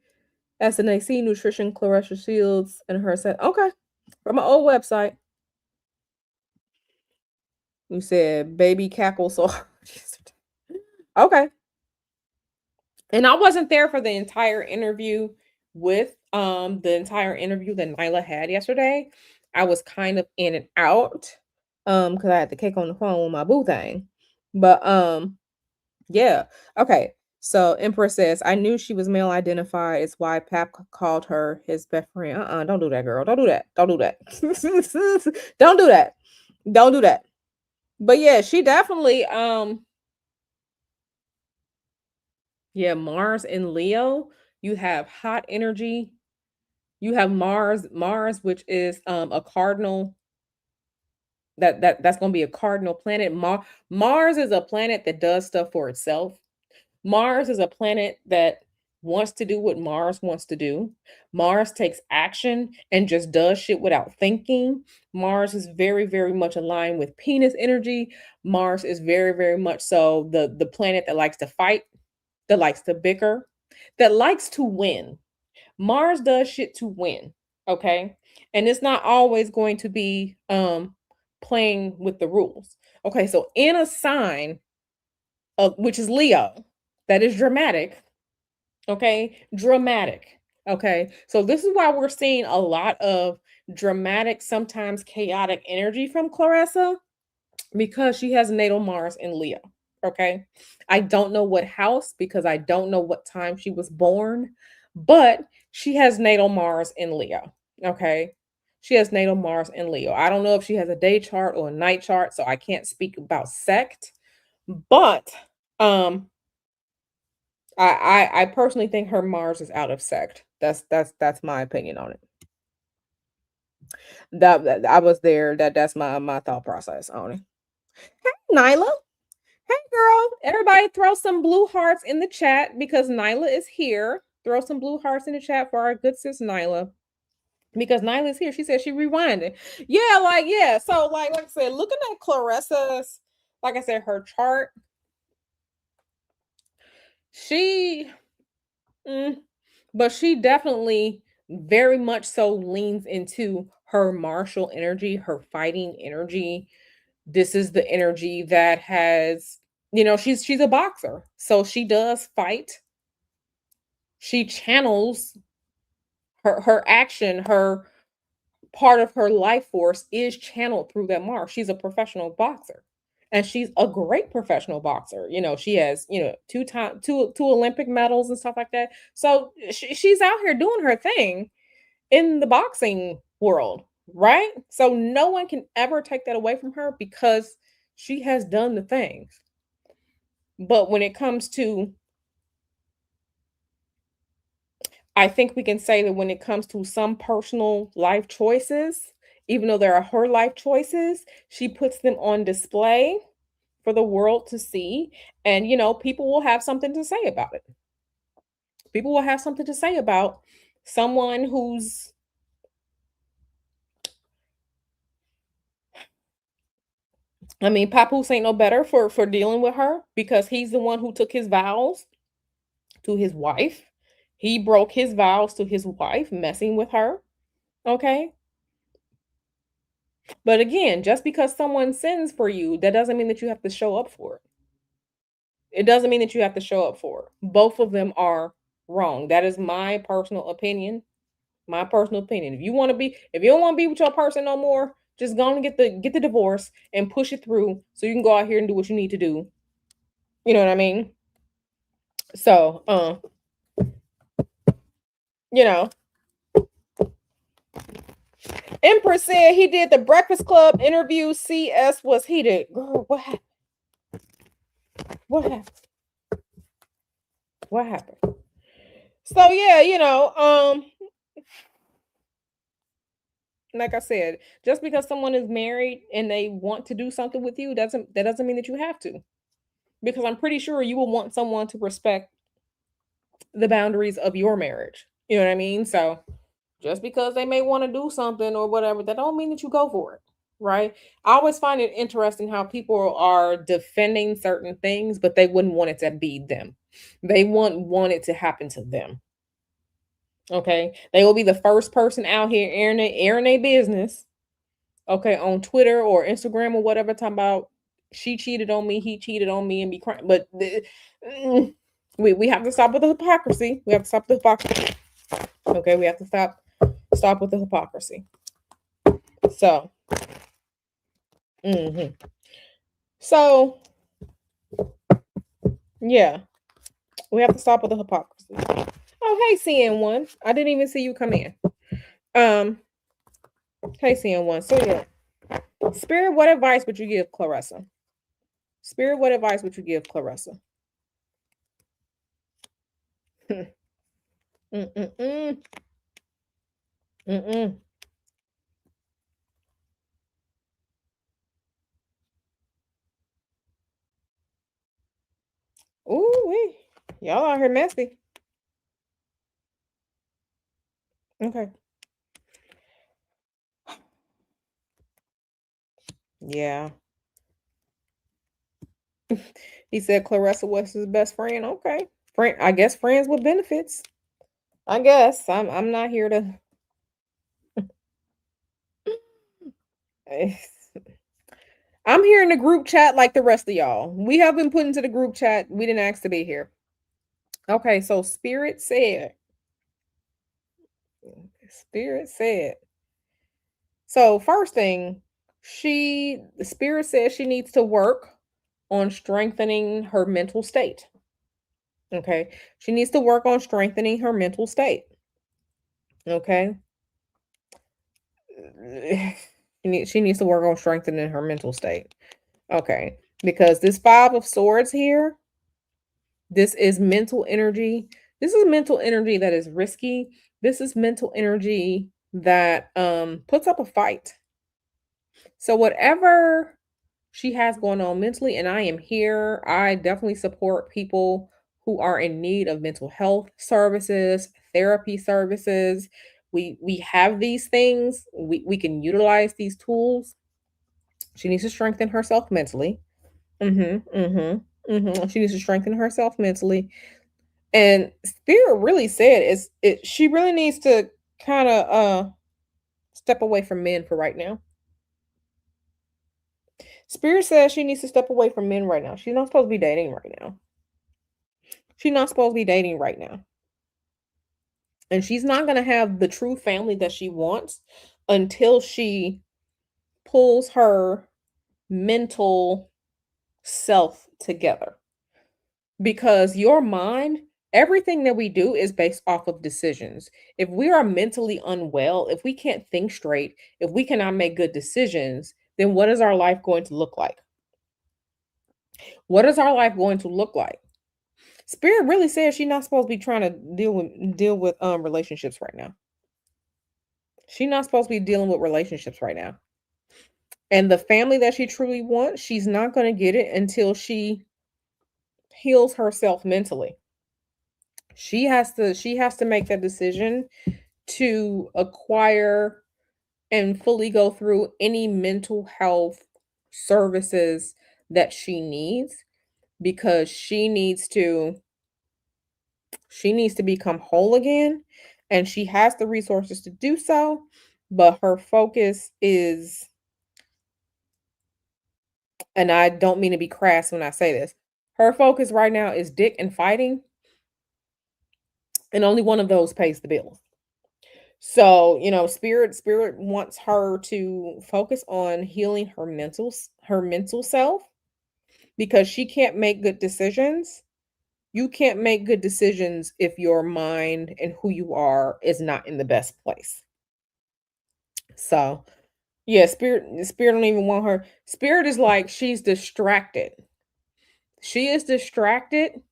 SNAC Nutrition, Claressa Shields, and her set. Okay. From an old website. You said baby cackle so hard. Okay. And I wasn't there for the entire interview with the entire interview that Nyla had yesterday. I was kind of in and out because I had the cake on the phone with my boo thing. But yeah. Okay. So Empress says, I knew she was male identified. It's why Pap called her his best friend. Don't do that, girl. Don't do that. Don't do that. Don't do that. Don't do that. But yeah, she definitely yeah, Mars and Leo, you have hot energy. You have Mars, which is a cardinal that's going to be a cardinal planet. Mars is a planet that does stuff for itself. Mars is a planet that wants to do what Mars wants to do. Mars takes action and just does shit without thinking. Mars is very, very much aligned with penis energy. Mars is very, very much so the planet that likes to fight, that likes to bicker, that likes to win. Mars does shit to win, okay? And it's not always going to be playing with the rules. Okay, so in a sign of which is Leo, that is dramatic, okay? Dramatic. Okay? So this is why we're seeing a lot of dramatic, sometimes chaotic energy from Claressa because she has natal Mars in Leo. Okay. I don't know what house because I don't know what time she was born, but she has natal Mars in Leo. Okay. She has natal Mars in Leo. I don't know if she has a day chart or a night chart, so I can't speak about sect, but um I personally think her Mars is out of sect. That's my opinion on it. I was there. That's my thought process on it. Hey, Nyla. Hey, girl. Everybody throw some blue hearts in the chat because Nyla is here. Throw some blue hearts in the chat for our good sis Nyla. Because Nyla's here. She said she rewinded. Yeah, yeah. So, like I said, looking at Claressa's, like I said, her chart, she, mm, but she definitely very much so leans into her martial energy, her fighting energy. This is the energy that has, she's a boxer. So she does fight. She channels her action, her part of her life force is channeled through that Mars. She's a professional boxer. And she's a great professional boxer. She has, two Olympic medals and stuff like that. So she's out here doing her thing in the boxing world, right? So no one can ever take that away from her because she has done the things. But when it comes to, I think we can say that when it comes to some personal life choices, even though there are her life choices, she puts them on display for the world to see. And, people will have something to say about it. People will have something to say about someone who's, I mean, Papoose ain't no better for dealing with her because he's the one who took his vows to his wife. He broke his vows to his wife, messing with her. Okay. But again, just because someone sins for you, that doesn't mean that you have to show up for it. It doesn't mean that you have to show up for it. Both of them are wrong. That is my personal opinion. My personal opinion. If you don't want to be with your person no more, just go and get the divorce and push it through so you can go out here and do what you need to do. You know what I mean? So, you know, Empress said he did the Breakfast Club interview. CS was heated. Girl, what happened? What happened? What happened? So yeah, like I said, just because someone is married and they want to do something with you doesn't mean that you have to. Because I'm pretty sure you will want someone to respect the boundaries of your marriage. You know what I mean? So just because they may want to do something or whatever, that don't mean that you go for it. right? I always find it interesting how people are defending certain things, but they wouldn't want it to be them. They want it to happen to them. Okay. They will be the first person out here airing their business, okay, on Twitter or Instagram or whatever, talking about she cheated on me, he cheated on me, and be crying. But mm, we have to stop with the hypocrisy. We have to stop the hypocrisy. Okay, we have to stop with the hypocrisy. So, mhm. So yeah, we have to stop with the hypocrisy. Oh, hey, CN1. I didn't even see you come in. Um, hey, CN1. So yeah, Spirit, what advice would you give Claressa? Spirit, what advice would you give Claressa? Mm-mm-mm. Mm-mm. Ooh, y'all out here messy. Okay. Yeah. He said Claressa was his best friend. Okay. Friend, I guess friends with benefits. I guess. I'm not here to I'm here in the group chat like the rest of y'all. We have been put into the group chat. We didn't ask to be here. Okay, so Spirit said. So first thing, the Spirit says she needs to work on strengthening her mental state. Okay. She needs to work on strengthening her mental state. Okay. She needs to work on strengthening her mental state. Okay. Because this five of swords here, this is mental energy. This is mental energy that is risky. This is mental energy that puts up a fight. So whatever she has going on mentally, and I am here, I definitely support people who are in need of mental health services, therapy services. We have these things. We can utilize these tools. She needs to strengthen herself mentally. Mm-hmm. Mm-hmm. Mm-hmm. She needs to strengthen herself mentally. And Spirit really said she really needs to kind of step away from men for right now. Spirit says she needs to step away from men right now. She's not supposed to be dating right now. She's not supposed to be dating right now. And she's not going to have the true family that she wants until she pulls her mental self together. Because your mind, everything that we do is based off of decisions. If we are mentally unwell, if we can't think straight, if we cannot make good decisions, then what is our life going to look like? What is our life going to look like? Spirit really says she's not supposed to be trying to deal with relationships right now. She's not supposed to be dealing with relationships right now. And the family that she truly wants, she's not going to get it until she heals herself mentally. She has to make that decision to acquire and fully go through any mental health services that she needs because she needs to become whole again, and she has the resources to do so, but her focus is, and I don't mean to be crass when I say this, her focus right now is dick and fighting, and only one of those pays the bills. So, spirit wants her to focus on healing her mental self because she can't make good decisions. You can't make good decisions if your mind and who you are is not in the best place. So, yeah, spirit don't even want her. Spirit is like she's distracted. She is distracted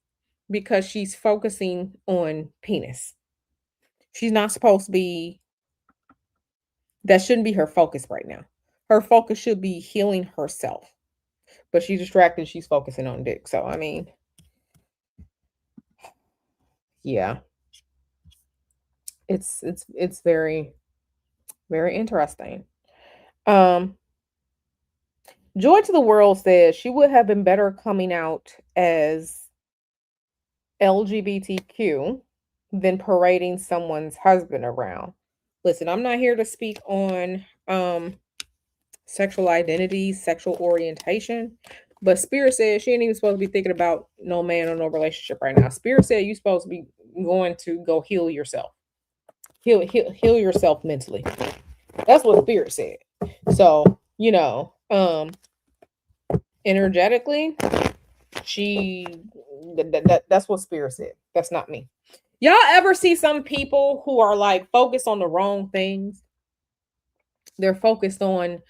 because she's focusing on penis. She's not supposed to be that shouldn't be her focus right now. Her focus should be healing herself. But she's distracted, she's focusing on dick. So I mean, yeah. It's very, very interesting. Um Joy to the World says she would have been better coming out as LGBTQ than parading someone's husband around. Listen, I'm not here to speak on sexual identity, sexual orientation, but Spirit said she ain't even supposed to be thinking about no man or no relationship right now. Spirit said you supposed to be going to go heal yourself. Heal yourself mentally. That's what Spirit said. So, energetically, she that's what Spirit said. That's not me. Y'all ever see some people who are like focused on the wrong things? They're focused on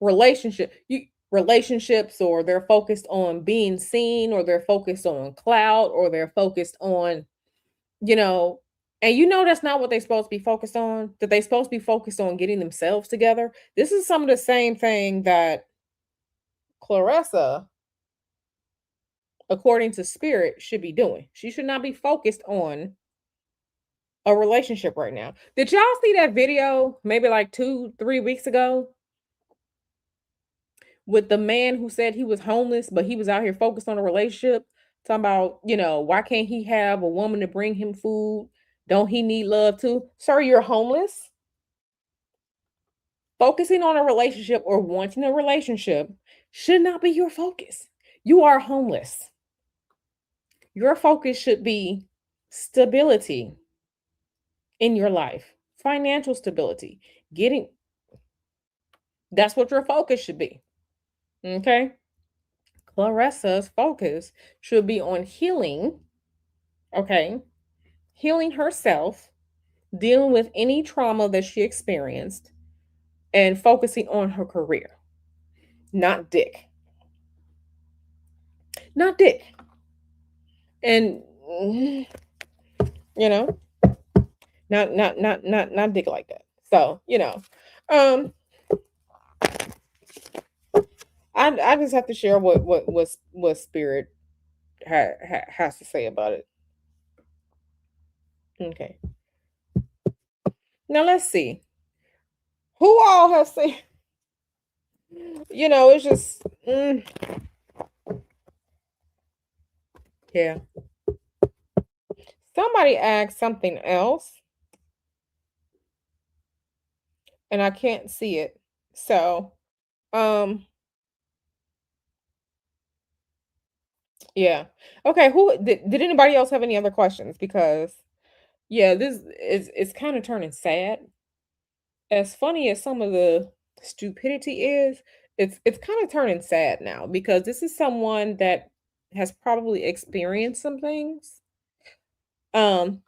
relationships, or they're focused on being seen, or they're focused on clout, or they're focused on, you know, and that's not what they're supposed to be focused on. That they're supposed to be focused on getting themselves together. This is some of the same thing that Claressa, according to Spirit, should be doing. She should not be focused on a relationship right now. Did y'all see that video maybe like 2-3 weeks ago with the man who said he was homeless, but he was out here focused on a relationship? Talking about, why can't he have a woman to bring him food? Don't he need love too? Sir, you're homeless. Focusing on a relationship or wanting a relationship should not be your focus. You are homeless. Your focus should be stability in your life, financial stability, getting that's what your focus should be. Okay. Claressa's focus should be on healing. Okay. Healing herself, dealing with any trauma that she experienced, and focusing on her career, not dick. Not dick. And you know, not dick like that. So, um I just have to share what Spirit has to say about it. Okay. Now let's see. Who all has seen? It's just yeah. Somebody asked something else, and I can't see it. So, um, yeah. Okay. Who did anybody else have any other questions? Because yeah, this is it's kind of turning sad. As funny as some of the stupidity is, it's kind of turning sad now because this is someone that has probably experienced some things. Um,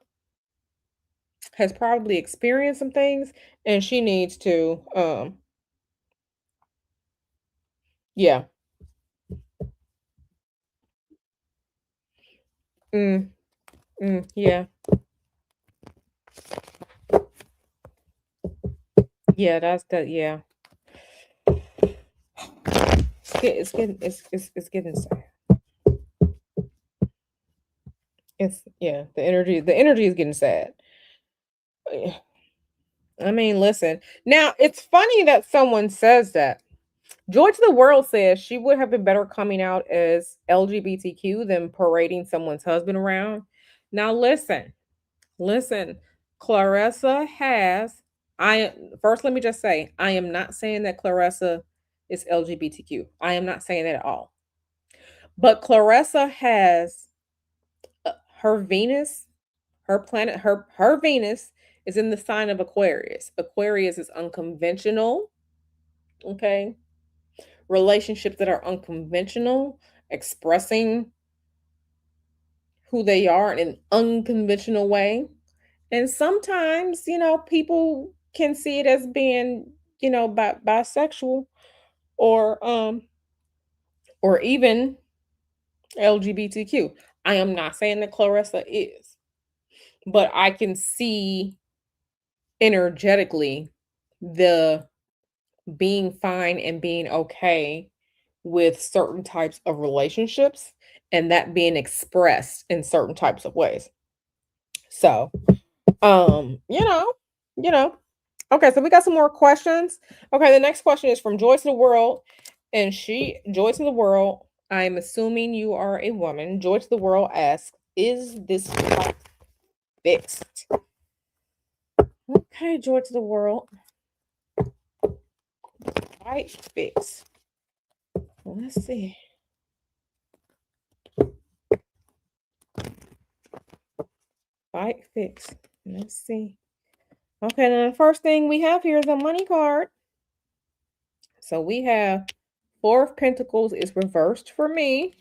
has probably experienced some things, and she needs to yeah. Mm, yeah. Yeah, that's that. Yeah, it's getting sad. It's yeah, the energy is getting sad. Yeah. I mean, listen. Now it's funny that someone says that. Joy to the World says she would have been better coming out as LGBTQ than parading someone's husband around. Now listen. Claressa has I first let me just say I am not saying that Claressa is LGBTQ. I am not saying that at all. But Claressa has her Venus, her planet, her Venus is in the sign of Aquarius. Aquarius is unconventional, okay? Relationships that are unconventional, expressing who they are in an unconventional way. And sometimes, people can see it as being, bisexual or or even LGBTQ. I am not saying that Clarissa is, but I can see energetically the being fine and being okay with certain types of relationships and that being expressed in certain types of ways. So, you know, you know. Okay, so we got some more questions. Okay, the next question is from Joyce of the World. And Joy to the World, I'm assuming you are a woman. Joy to the World asks, is this fight fixed? Okay, Joy to the World. Fight fixed. Let's see. Fight fixed. Let's see. Okay, then the first thing we have here is a money card. So we have Four of Pentacles is reversed for me.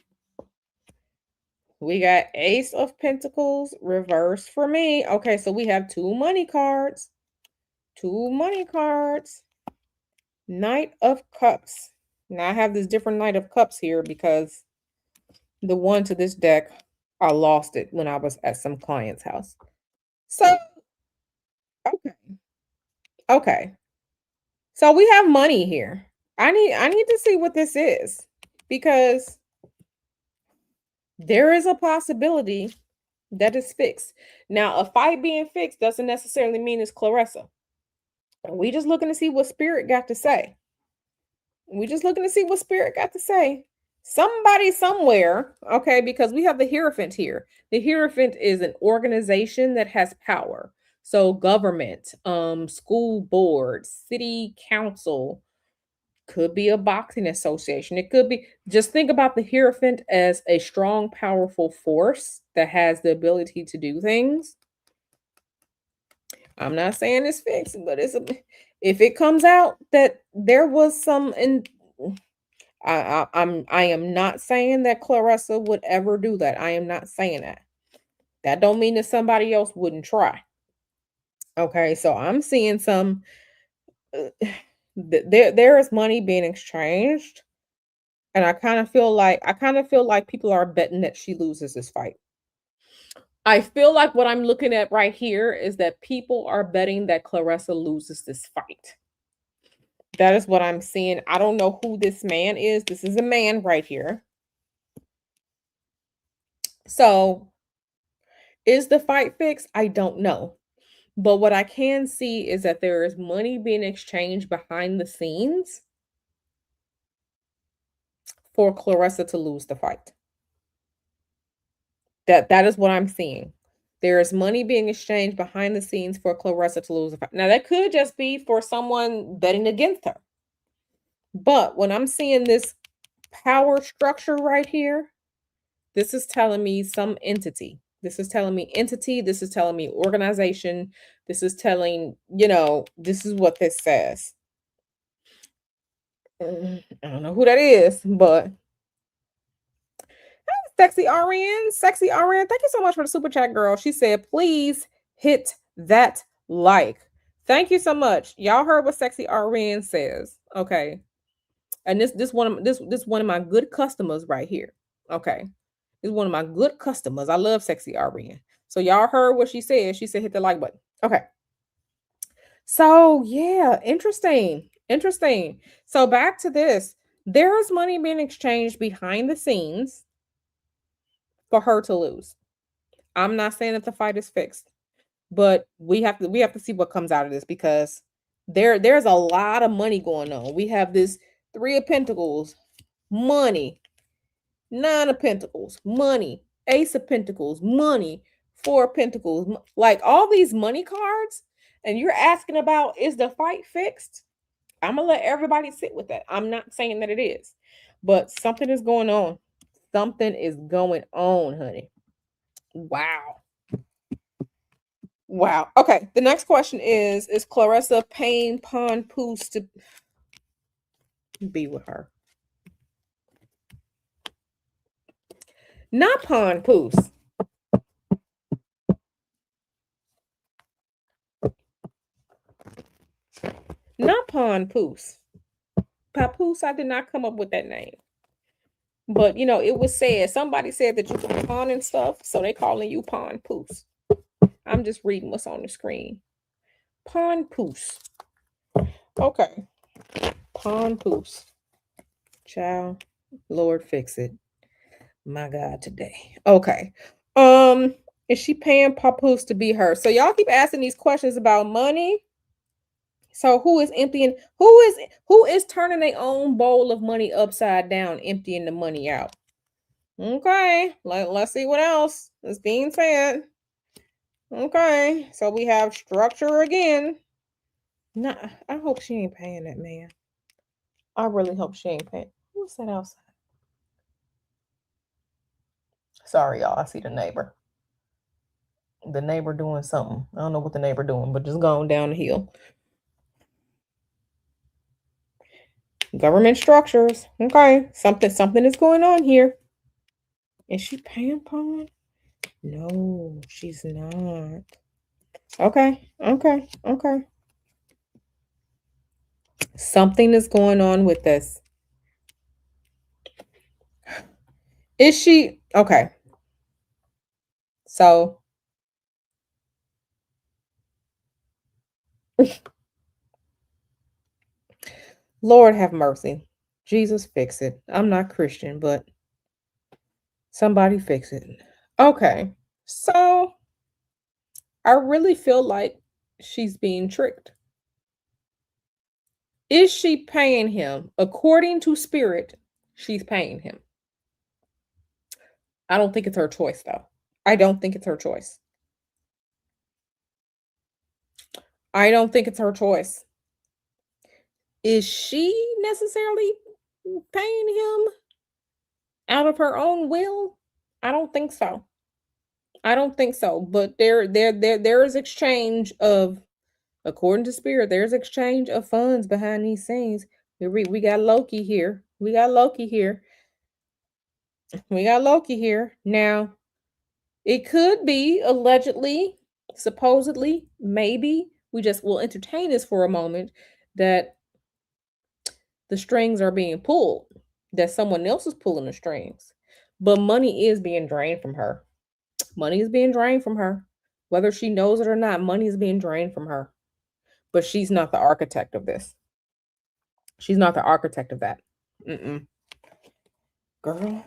We got Ace of Pentacles reversed for me. Okay, so we have two money cards. Two money cards. Knight of Cups. Now I have this different Knight of Cups here because the one to this deck, I lost it when I was at some client's house. So, okay. Okay. So we have money here. I need to see what this is because there is a possibility that is fixed. Now, a fight being fixed doesn't necessarily mean it's Claressa. We just looking to see what Spirit got to say. We just looking to see what Spirit got to say. Somebody somewhere, okay, because we have the Hierophant here. The Hierophant is an organization that has power. So government, school board, city council, could be a boxing association. It could be, just think about the Hierophant as a strong, powerful force that has the ability to do things. I'm not saying it's fixed, but if it comes out that there was some I am not saying that Claressa would ever do that. I am not saying that. That don't mean that somebody else wouldn't try. Okay, so I'm seeing some there is money being exchanged, and I kind of feel like people are betting that she loses this fight. I feel like what I'm looking at right here is that people are betting that Claressa loses this fight. That is what I'm seeing. I don't know who this man is. This is a man right here. So, is the fight fixed? I don't know. But what I can see is that there is money being exchanged behind the scenes for Claressa to lose the fight. That is what I'm seeing. There is money being exchanged behind the scenes for Claressa to lose the fight. Now, that could just be for someone betting against her. But when I'm seeing this power structure right here, this is telling me some entity. This is telling me entity. This is telling me organization. This is telling, this is what this says. I don't know who that is, but Sexy RN, thank you so much for the super chat, girl. She said, please hit that like. Thank you so much. Y'all heard what Sexy RN says. Okay. And this one of my good customers right here. Okay. This is one of my good customers. I love Sexy RN. So y'all heard what she said. She said hit the like button. Okay. So yeah, interesting. Interesting. So back to this. There is money being exchanged behind the scenes for her to lose. I'm not saying that the fight is fixed, but we have to see what comes out of this because there's a lot of money going on. We have this Three of Pentacles, money, Nine of Pentacles, money, Ace of Pentacles, money, Four of Pentacles, like all these money cards. And you're asking about, is the fight fixed? I'm gonna let everybody sit with that. I'm not saying that it is, but something is going on. Something is going on, honey. Wow. Wow. Okay. The next question is Claressa paying Pawn Poos to be with her? Not Pawn Poos. Not Pawn Poos. Papoose, I did not come up with that name. But, it was said, somebody said that you can pawn and stuff, so they calling you Pawn Poos. I'm just reading what's on the screen. Pawn Poos. Okay. Pawn Poos. Child, Lord fix it. My God, today. Okay. Is she paying Papoose to be her? So y'all keep asking these questions about money. So who is turning their own bowl of money upside down, emptying the money out? Okay, let's see what else is being said. Okay, so we have structure again. Nah, I hope she ain't paying that man. I really hope she ain't paying. Who's that outside? Sorry, y'all. I see the neighbor. The neighbor doing something. I don't know what the neighbor doing, but just going down the hill. Government structures. Okay, something is going on here. Is she paying pawn? No, she's not. Okay, okay, okay. Something is going on with this. Is she okay? So, Lord have mercy. Jesus fix it. I'm not Christian, but somebody fix it. Okay. So, I really feel like she's being tricked. Is she paying him? According to spirit, she's paying him. I don't think it's her choice, though. I don't think it's her choice. I don't think it's her choice. Is she necessarily paying him out of her own will? I don't think so. I don't think so. But there is exchange of, according to spirit, there's exchange of funds behind these scenes. We got Loki here. We got Loki here. We got Loki here. Now, it could be allegedly, supposedly, maybe. We just will entertain this for a moment that the strings are being pulled, that someone else is pulling the strings. But money is being drained from her. Money is being drained from her. Whether she knows it or not, money is being drained from her. But she's not the architect of this. She's not the architect of that. Mm-mm. Girl.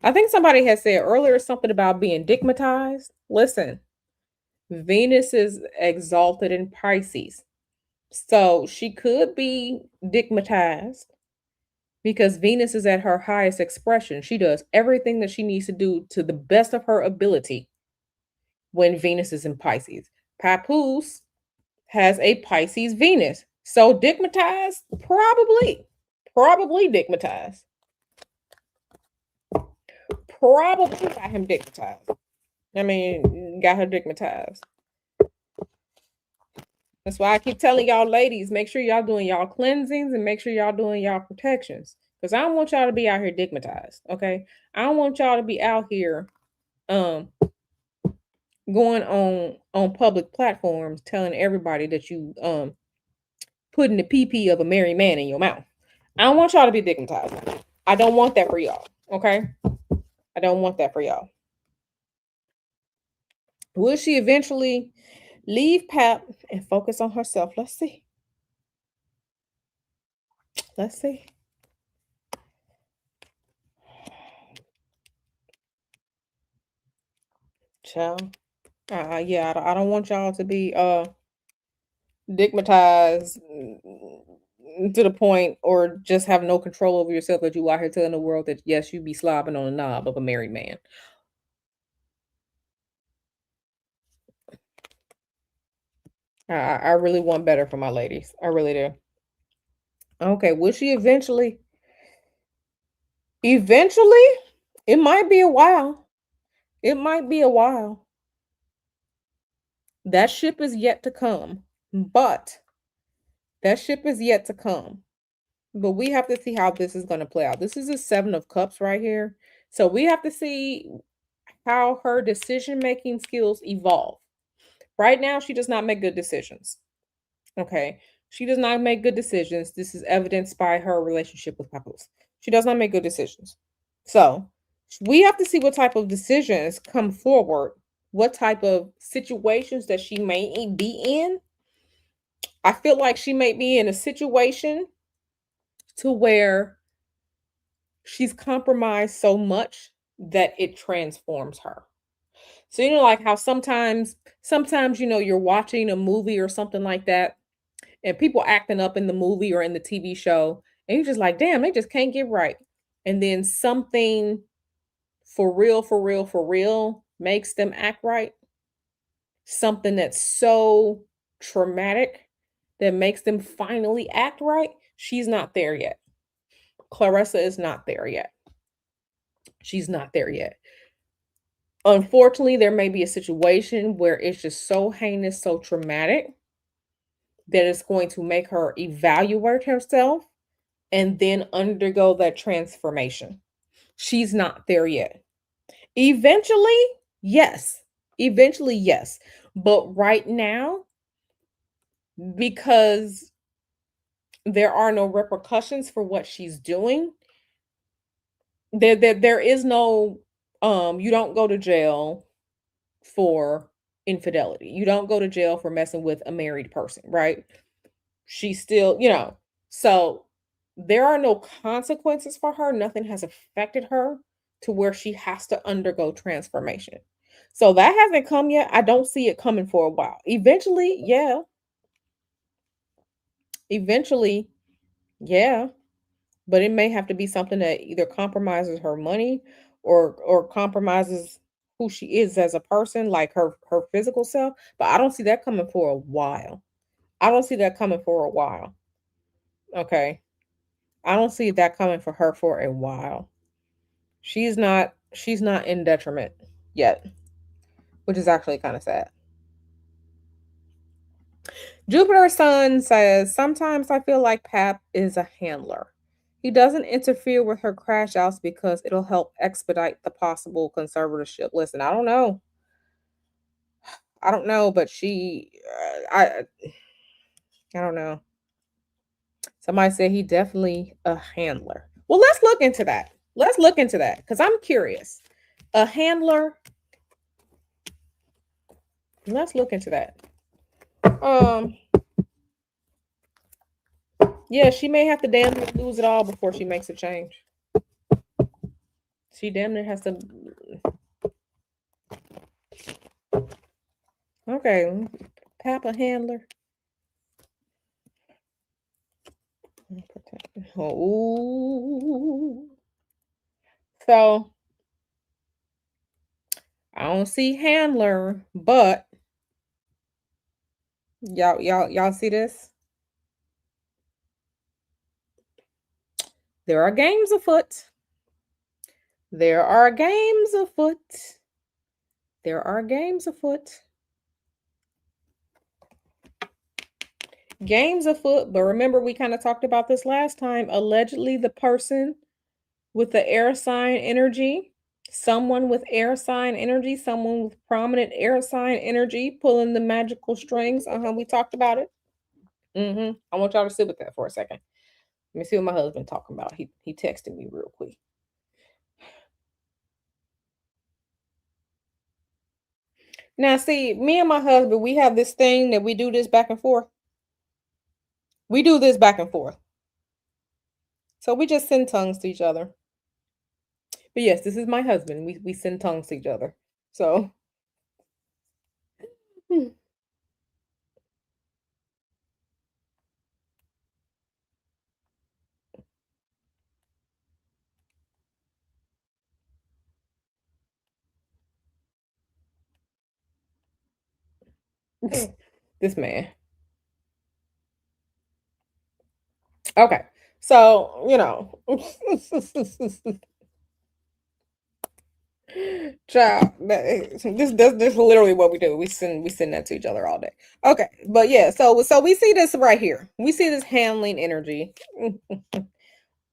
I think somebody had said earlier something about being digmatized. Listen, Venus is exalted in Pisces. So she could be digmatized because Venus is at her highest expression. She does everything that she needs to do to the best of her ability when Venus is in Pisces. Papoose has a Pisces Venus. So digmatized? Probably digmatized. Probably got him digmatized. I mean, got her digmatized. That's why I keep telling y'all ladies, make sure y'all doing y'all cleansings and make sure y'all doing y'all protections. Because I don't want y'all to be out here digmatized. Okay. I don't want y'all to be out here um going on public platforms telling everybody that you putting the PP of a married man in your mouth. I don't want y'all to be digmatized. I don't want that for y'all. Okay. I don't want that for y'all. Will she eventually leave Pap and focus on herself? Let's see. Let's see. Child. Yeah, I don't want y'all to be digmatized to the point or just have no control over yourself that you out here telling the world that yes, you be slobbing on the knob of a married man. I really want better for my ladies. I really do. Okay, will she eventually? Eventually, it might be a while. It might be a while. That ship is yet to come. But that ship is yet to come. But we have to see how this is going to play out. This is a 7 of Cups right here. So we have to see how her decision making skills evolve. Right now, she does not make good decisions. Okay. She does not make good decisions. This is evidenced by her relationship with Papoose. She does not make good decisions. So we have to see what type of decisions come forward, what type of situations that she may be in. I feel like she may be in a situation to where she's compromised so much that it transforms her. So like how sometimes you're watching a movie or something like that, and people acting up in the movie or in the TV show, and you're just like, damn, they just can't get right. And then something for real, for real, for real makes them act right. Something that's so traumatic that makes them finally act right. She's not there yet. Claressa is not there yet. She's not there yet. Unfortunately, there may be a situation where it's just so heinous, so traumatic that it's going to make her evaluate herself and then undergo that transformation. She's not there yet. Eventually, yes. Eventually, yes. But right now, because there are no repercussions for what she's doing, there is no you don't go to jail for infidelity. You don't go to jail for messing with a married person, right? She's still, so there are no consequences for her. Nothing has affected her to where she has to undergo transformation. So that hasn't come yet. I don't see it coming for a while. Eventually, yeah. Eventually, yeah. But it may have to be something that either compromises her money or compromises who she is as a person, like her physical self. But I don't see that coming for a while. I don't see that coming for a while. Okay. I don't see that coming for her for a while. She's not in detriment yet, which is actually kind of sad. Jupiter's son says, sometimes I feel like Pap is a handler. He doesn't interfere with her crash outs because it'll help expedite the possible conservatorship. Listen, I don't know. I don't know, but I don't know. Somebody said he definitely a handler. Well, let's look into that. Let's look into that because I'm curious. A handler. Let's look into that. Um, yeah, she may have to damn near lose it all before she makes a change. She damn near has to. Okay, Papa handler. Oh, so I don't see handler, but y'all see this? There are games afoot. There are games afoot. There are games afoot. Games afoot, but remember we kind of talked about this last time. Allegedly, the person with the air sign energy, someone with air sign energy, someone with prominent air sign energy, pulling the magical strings. We talked about it. I want y'all to sit with that for a second. Let me see what my husband talking about. He texted me real quick. Now, see, me and my husband, we have this thing that we do this back and forth. We do this back and forth. So we just send tongues to each other. But yes, this is my husband. We send tongues to each other. So this man. Okay. So, child, this is literally what we do. We send that to each other all day. Okay, but yeah, so we see this right here. We see this handling energy.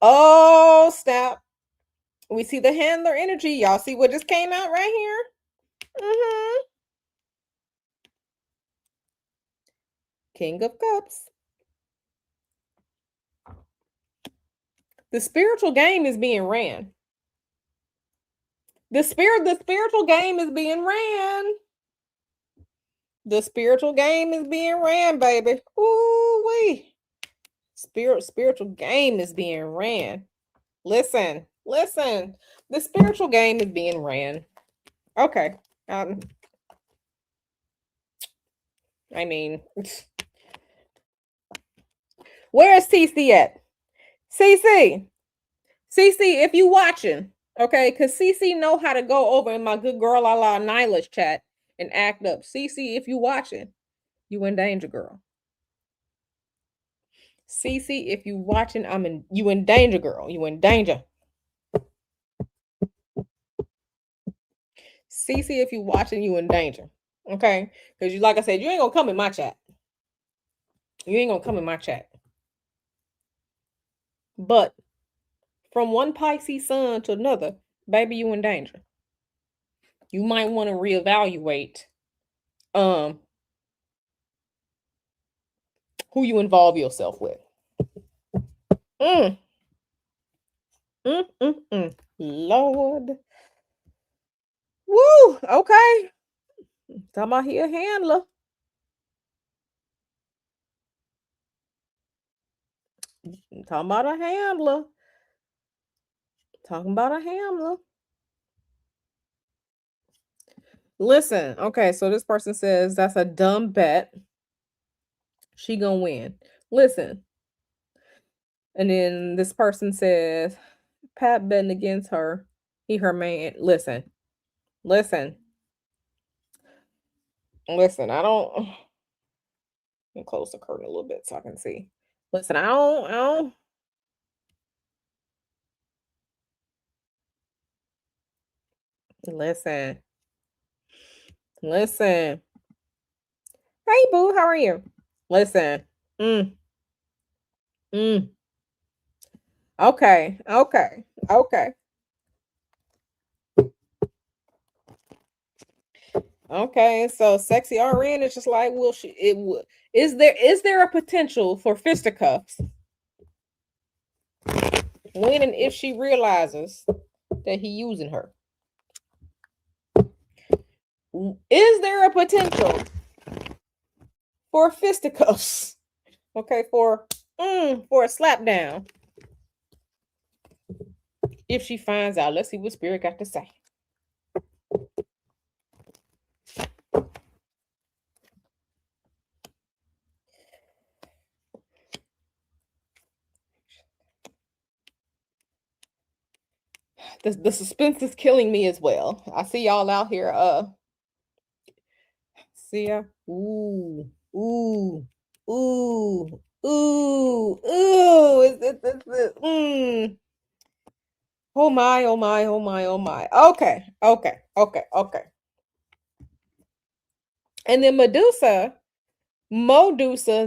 Oh, snap. We see the handler energy. Y'all see what just came out right here? King of Cups. The spiritual game is being ran. The spiritual game is being ran. The spiritual game is being ran, baby. Ooh wee. Spiritual game is being ran. Listen. The spiritual game is being ran. Okay. Um, I mean, where is CC at? CC, CC, if you watching, okay, because CC know how to go over in my good girl a la Nyla's chat and act up. CC, if you watching, you in danger, girl. CC, if you watching, you in danger, girl. You in danger. CC, if you watching, you in danger. Okay? Because you like I said, you ain't gonna come in my chat. You ain't gonna come in my chat. But from one Pisces sun to another, baby, you in danger. You might want to reevaluate um who you involve yourself with. Mm, Lord. Woo! Okay. Talking about he a handler. Talking about a handler. Talking about a handler. Listen, okay, so this person says that's a dumb bet. She gonna win. Listen. And then this person says Pat betting against her. He her man. Listen, listen. I don't. Let me close the curtain a little bit so I can see. Listen, I don't. Listen, listen. Hey, boo, how are you? Listen. Mm, mm. Okay, okay, okay, okay. So sexy RN is just like, will she? It would. Is there a potential for fisticuffs when and if she realizes that he using her? Is there a potential for fisticuffs? Okay, for a slap down. If she finds out, let's see what Spirit got to say. The suspense is killing me as well. I see y'all out here. See ya. Ooh, ooh, ooh, ooh, ooh. Oh my, oh my, oh my, oh my. Okay, okay, okay, okay. And then Modusa,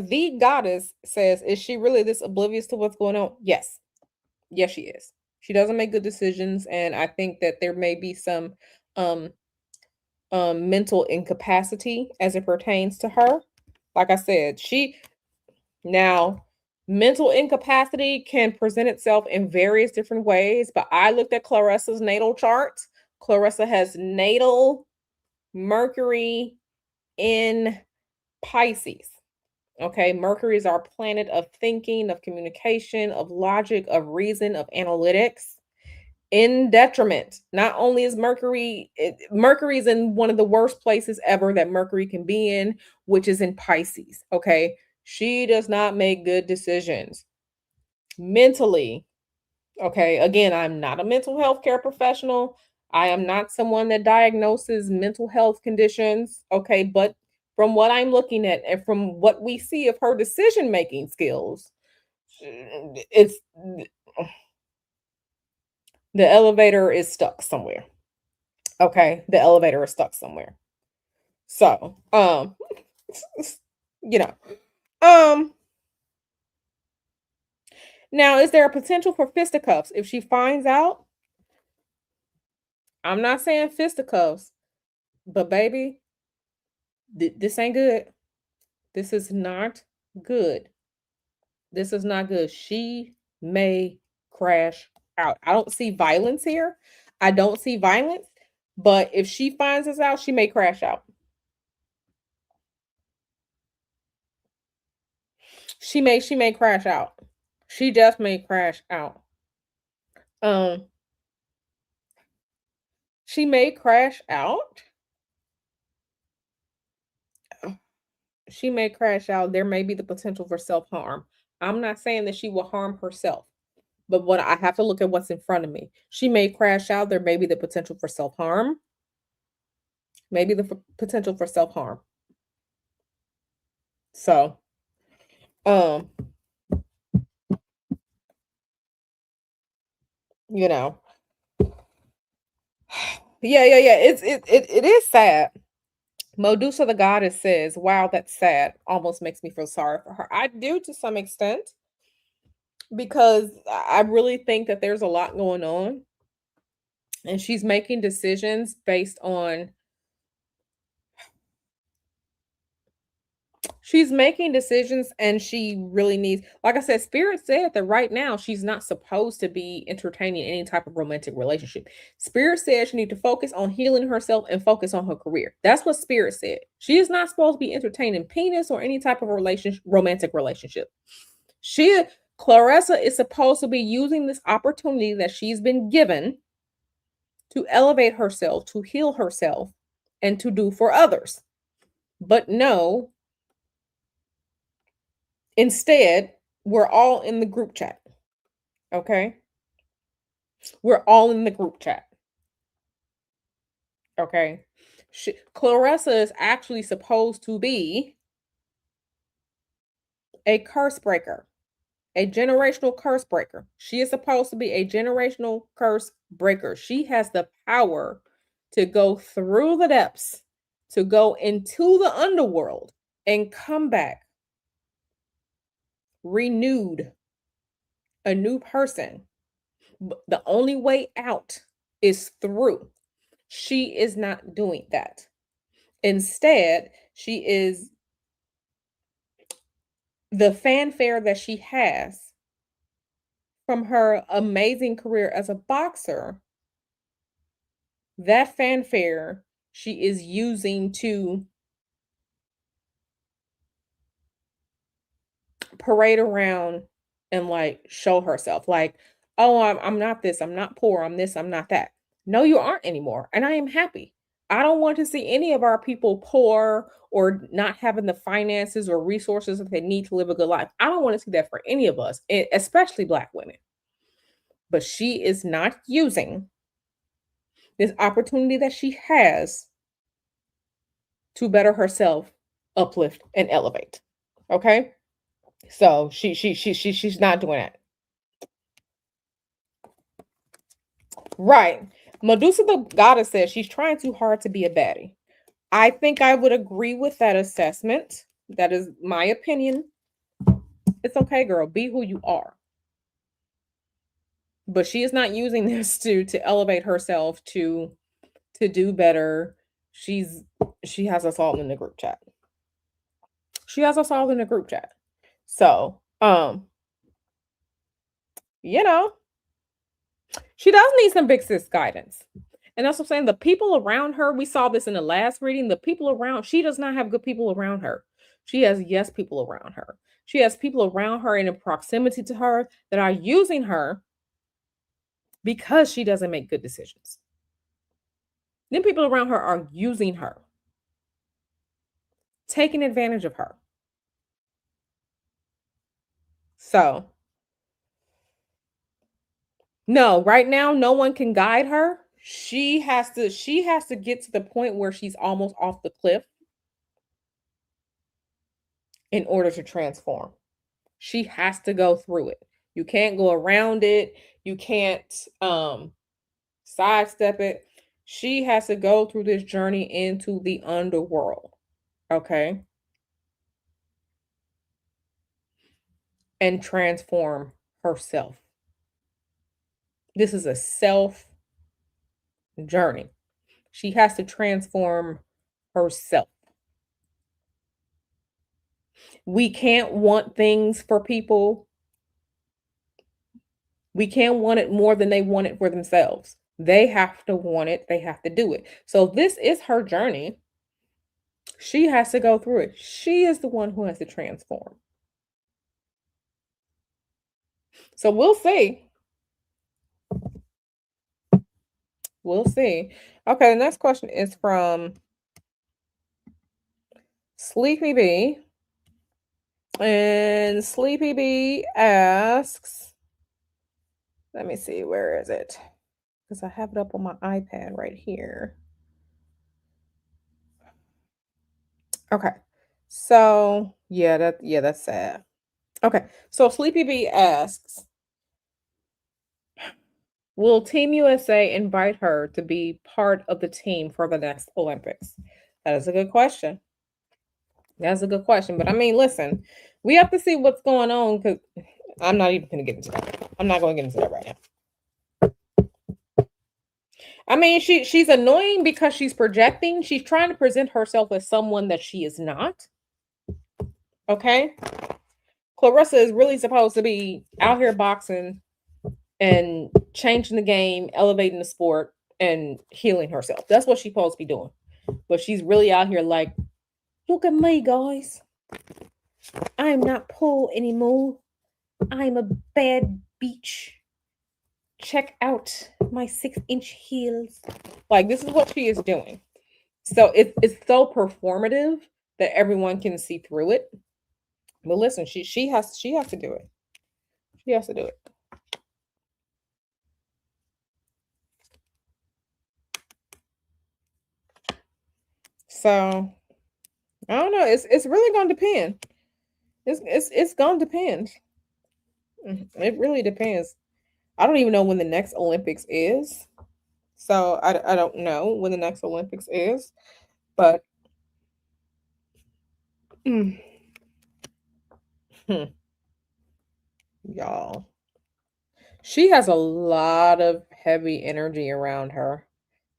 the goddess, says, is she really this oblivious to what's going on? Yes. Yes, she is. She doesn't make good decisions, and I think that there may be some um mental incapacity as it pertains to her. Like I said, now mental incapacity can present itself in various different ways, but I looked at Claressa's natal chart. Claressa has natal Mercury in Pisces. Okay, Mercury is our planet of thinking, of communication, of logic, of reason, of analytics. In detriment, not only is Mercury's in one of the worst places ever that Mercury can be in, which is in Pisces. Okay, she does not make good decisions mentally. Okay, again, I'm not a mental health care professional. I am not someone that diagnoses mental health conditions. Okay, but from what I'm looking at and from what we see of her decision making skills, it's the elevator is stuck somewhere. Okay, the elevator is stuck somewhere. So, you know, um, now is there a potential for fisticuffs if she finds out? I'm not saying fisticuffs, but baby, this ain't good. This is not good. This is not good. She may crash out. I don't see violence here. I don't see violence, but if she finds this out, she may crash out. She may crash out. She just may crash out. Um, she may crash out. She may crash out. There may be the potential for self-harm. I'm not saying that she will harm herself, but what I have to look at what's in front of me. She may crash out. There may be the potential for self-harm, maybe the potential for self-harm. So, um, you know, yeah. It is sad. Medusa the goddess says, "Wow, that's sad. Almost makes me feel sorry for her." I do to some extent because I really think that there's a lot going on, and she's making decisions based on she's making decisions and she really needs, like I said, Spirit said that right now she's not supposed to be entertaining any type of romantic relationship. Spirit said she need to focus on healing herself and focus on her career. That's what Spirit said. She is not supposed to be entertaining penis or any type of relationship, romantic relationship. She Claressa is supposed to be using this opportunity that she's been given to elevate herself, to heal herself, and to do for others. But no, instead, we're all in the group chat. Okay? We're all in the group chat. Okay? Claressa is actually supposed to be a curse breaker, a generational curse breaker. She is supposed to be a generational curse breaker. She has the power to go through the depths, to go into the underworld and come back renewed, a new person. The only way out is through. She is not doing that. Instead, she is the fanfare that she has from her amazing career as a boxer. That fanfare she is using to parade around and like show herself like, oh, I'm not this, I'm not poor, I'm this, I'm not that. No, you aren't anymore, and I am happy. I don't want to see any of our people poor or not having the finances or resources that they need to live a good life. I don't want to see that for any of us, especially Black women. But she is not using this opportunity that she has to better herself, uplift, and elevate. Okay, so she's not doing that. Right. Medusa the goddess says she's trying too hard to be a baddie. I think I would agree with that assessment. That is my opinion. It's okay, girl. Be who you are. But she is not using this to elevate herself to do better. She has us all in the group chat. She has us all in the group chat. So, you know, she does need some big sis guidance. And that's what I'm saying. The people around her, we saw this in the last reading. The people around, she does not have good people around her. She has yes people around her. She has people around her and in proximity to her that are using her because she doesn't make good decisions. Then people around her are using her, taking advantage of her. So, no, right now no one can guide her. She has to get to the point where she's almost off the cliff in order to transform. She has to go through it. You can't go around it. You can't sidestep it. She has to go through this journey into the underworld. Okay? And transform herself. This is a self journey. She has to transform herself. We can't want things for people. We can't want it more than they want it for themselves. They have to want it, they have to do it. So, this is her journey. She has to go through it. She is the one who has to transform. So, we'll see. We'll see. Okay, the next question is from Sleepy Bee. And Sleepy Bee asks, let me see, where is it? Because I have it up on my iPad right here. Okay. So that's sad. Okay. So Sleepy Bee asks, will Team USA invite her to be part of the team for the next Olympics? That is a good question. That's a good question. But I mean, listen, we have to see what's going on because I'm not even going to get into that. I'm not going to get into that right now. I mean, she's annoying because she's projecting. She's trying to present herself as someone that she is not. Okay. Claressa is really supposed to be out here boxing and changing the game, elevating the sport, and healing herself. That's what she's supposed to be doing. But she's really out here like, look at me, guys. I'm not Paul anymore. I'm a bad beach. Check out my 6-inch heels. Like, this is what she is doing. So it's so performative that everyone can see through it. But listen, she has to do it. She has to do it. So I don't know. It's really gonna depend. It's gonna depend. It really depends. I don't even know when the next Olympics is. So I don't know when the next Olympics is, but mm, hmm, y'all, she has a lot of heavy energy around her.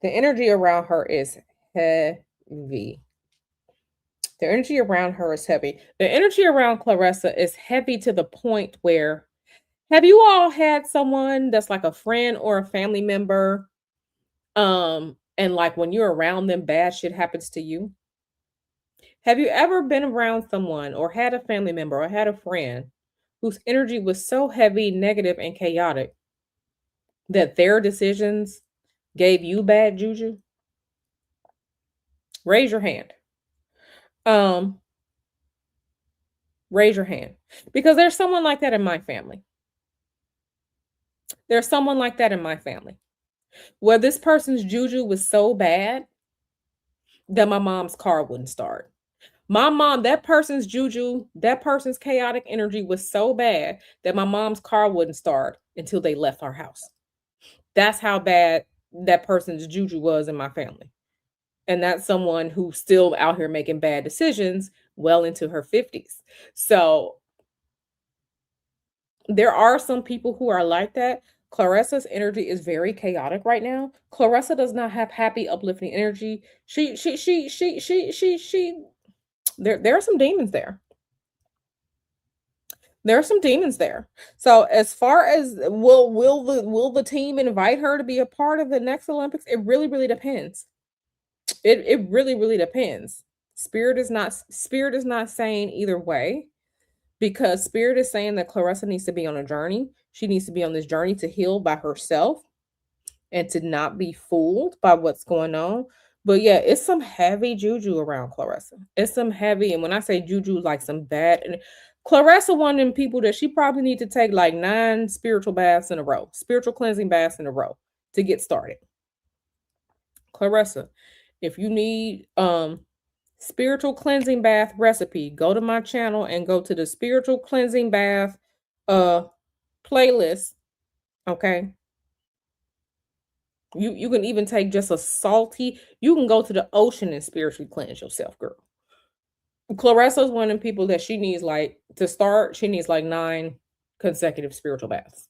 The energy around her is heavy. The energy around her is heavy. The energy around Claressa is heavy to the point where, have you all had someone that's like a friend or a family member, and like when you're around them, bad shit happens to you? Have you ever been around someone or had a family member or had a friend whose energy was so heavy, negative, and chaotic that their decisions gave you bad juju? Raise your hand. Um, Raise your hand. Because there's someone like that in my family. There's someone like that in my family where this person's juju was so bad that my mom's car wouldn't start. My mom, that person's juju, that person's chaotic energy was so bad that my mom's car wouldn't start until they left our house. That's how bad that person's juju was in my family. And that's someone who's still out here making bad decisions well into her 50s. So there are some people who are like that. Claressa's energy is very chaotic right now. Claressa does not have happy, uplifting energy. There are some demons there. There are some demons there. So as far as will the team invite her to be a part of the next Olympics? It really depends. It really depends. Spirit is not saying either way, because Spirit is saying that Claressa needs to be on a journey. She needs to be on this journey to heal by herself and to not be fooled by what's going on. But yeah, it's some heavy juju around Claressa. It's some heavy, and when I say juju, like some bad. And Claressa, one of them people that she probably need to take like 9 spiritual baths in a row, spiritual cleansing baths in a row to get started. Claressa, if you need spiritual cleansing bath recipe, go to my channel and go to the spiritual cleansing bath uh playlist. Okay. You can even take just a salty, you can go to the ocean and spiritually cleanse yourself, girl. Claressa is one of the people that she needs, like, to start, she needs like 9 consecutive spiritual baths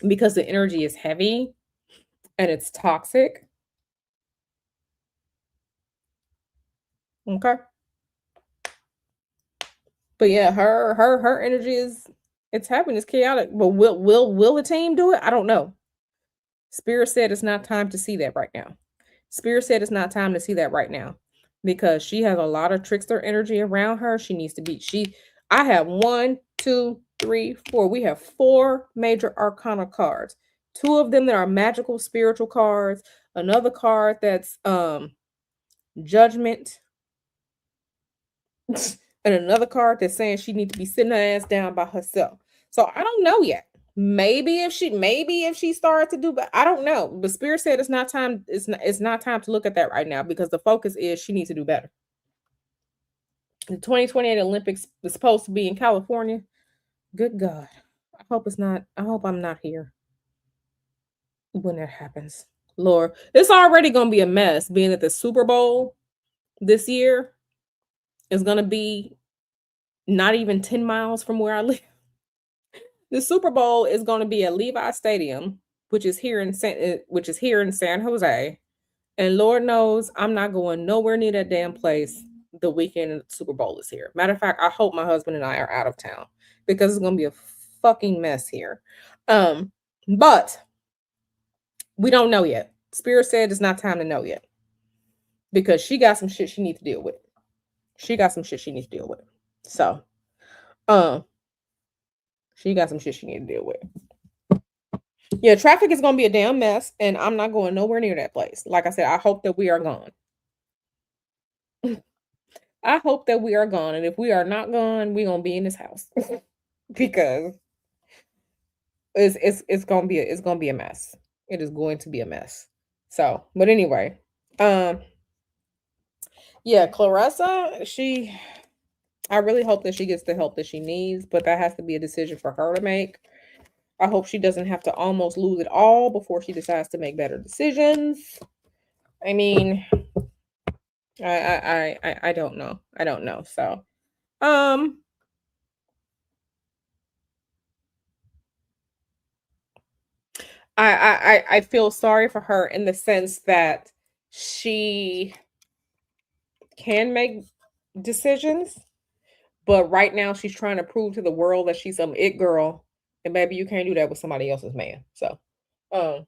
because the energy is heavy and it's toxic. Okay. But yeah, her energy is, it's heavy, it's chaotic. But will the team do it? I don't know. Spirit said it's not time to see that right now. Spirit said it's not time to see that right now because she has a lot of trickster energy around her. She needs to be, I have 1, 2, 3, 4. We have 4 major arcana cards. 2 of them that are magical spiritual cards. Another card that's judgment. and another card that's saying she needs to be sitting her ass down by herself. So I don't know yet. Maybe if she started to do, but I don't know. But Spirit said it's not time. It's not time to look at that right now because the focus is she needs to do better. The 2028 Olympics was supposed to be in California. Good God. I hope it's not. I hope I'm not here when that happens. Lord, it's already gonna be a mess being at the Super Bowl this year is gonna be not even 10 miles from where I live. The Super Bowl is gonna be at Levi Stadium, which is here in San Jose. And Lord knows I'm not going nowhere near that damn place the weekend the Super Bowl is here. Matter of fact, I hope my husband and I are out of town because it's gonna be a fucking mess here. But we don't know yet. Spirit said it's not time to know yet because she got some shit she needs to deal with. She got some shit she needs to deal with. So, um, she got some shit she needs to deal with. Yeah, traffic is gonna be a damn mess, and I'm not going nowhere near that place. Like I said, I hope that we are gone. I hope that we are gone, and if we are not gone, we're gonna be in this house because it's gonna be a mess. It is going to be a mess. So, but anyway, um, yeah, Claressa, I really hope that she gets the help that she needs, but that has to be a decision for her to make. I hope she doesn't have to almost lose it all before she decides to make better decisions. I mean, I don't know. I don't know. So, um, I feel sorry for her in the sense that she can make decisions, but right now she's trying to prove to the world that she's some it girl, and baby, you can't do that with somebody else's man. So, um,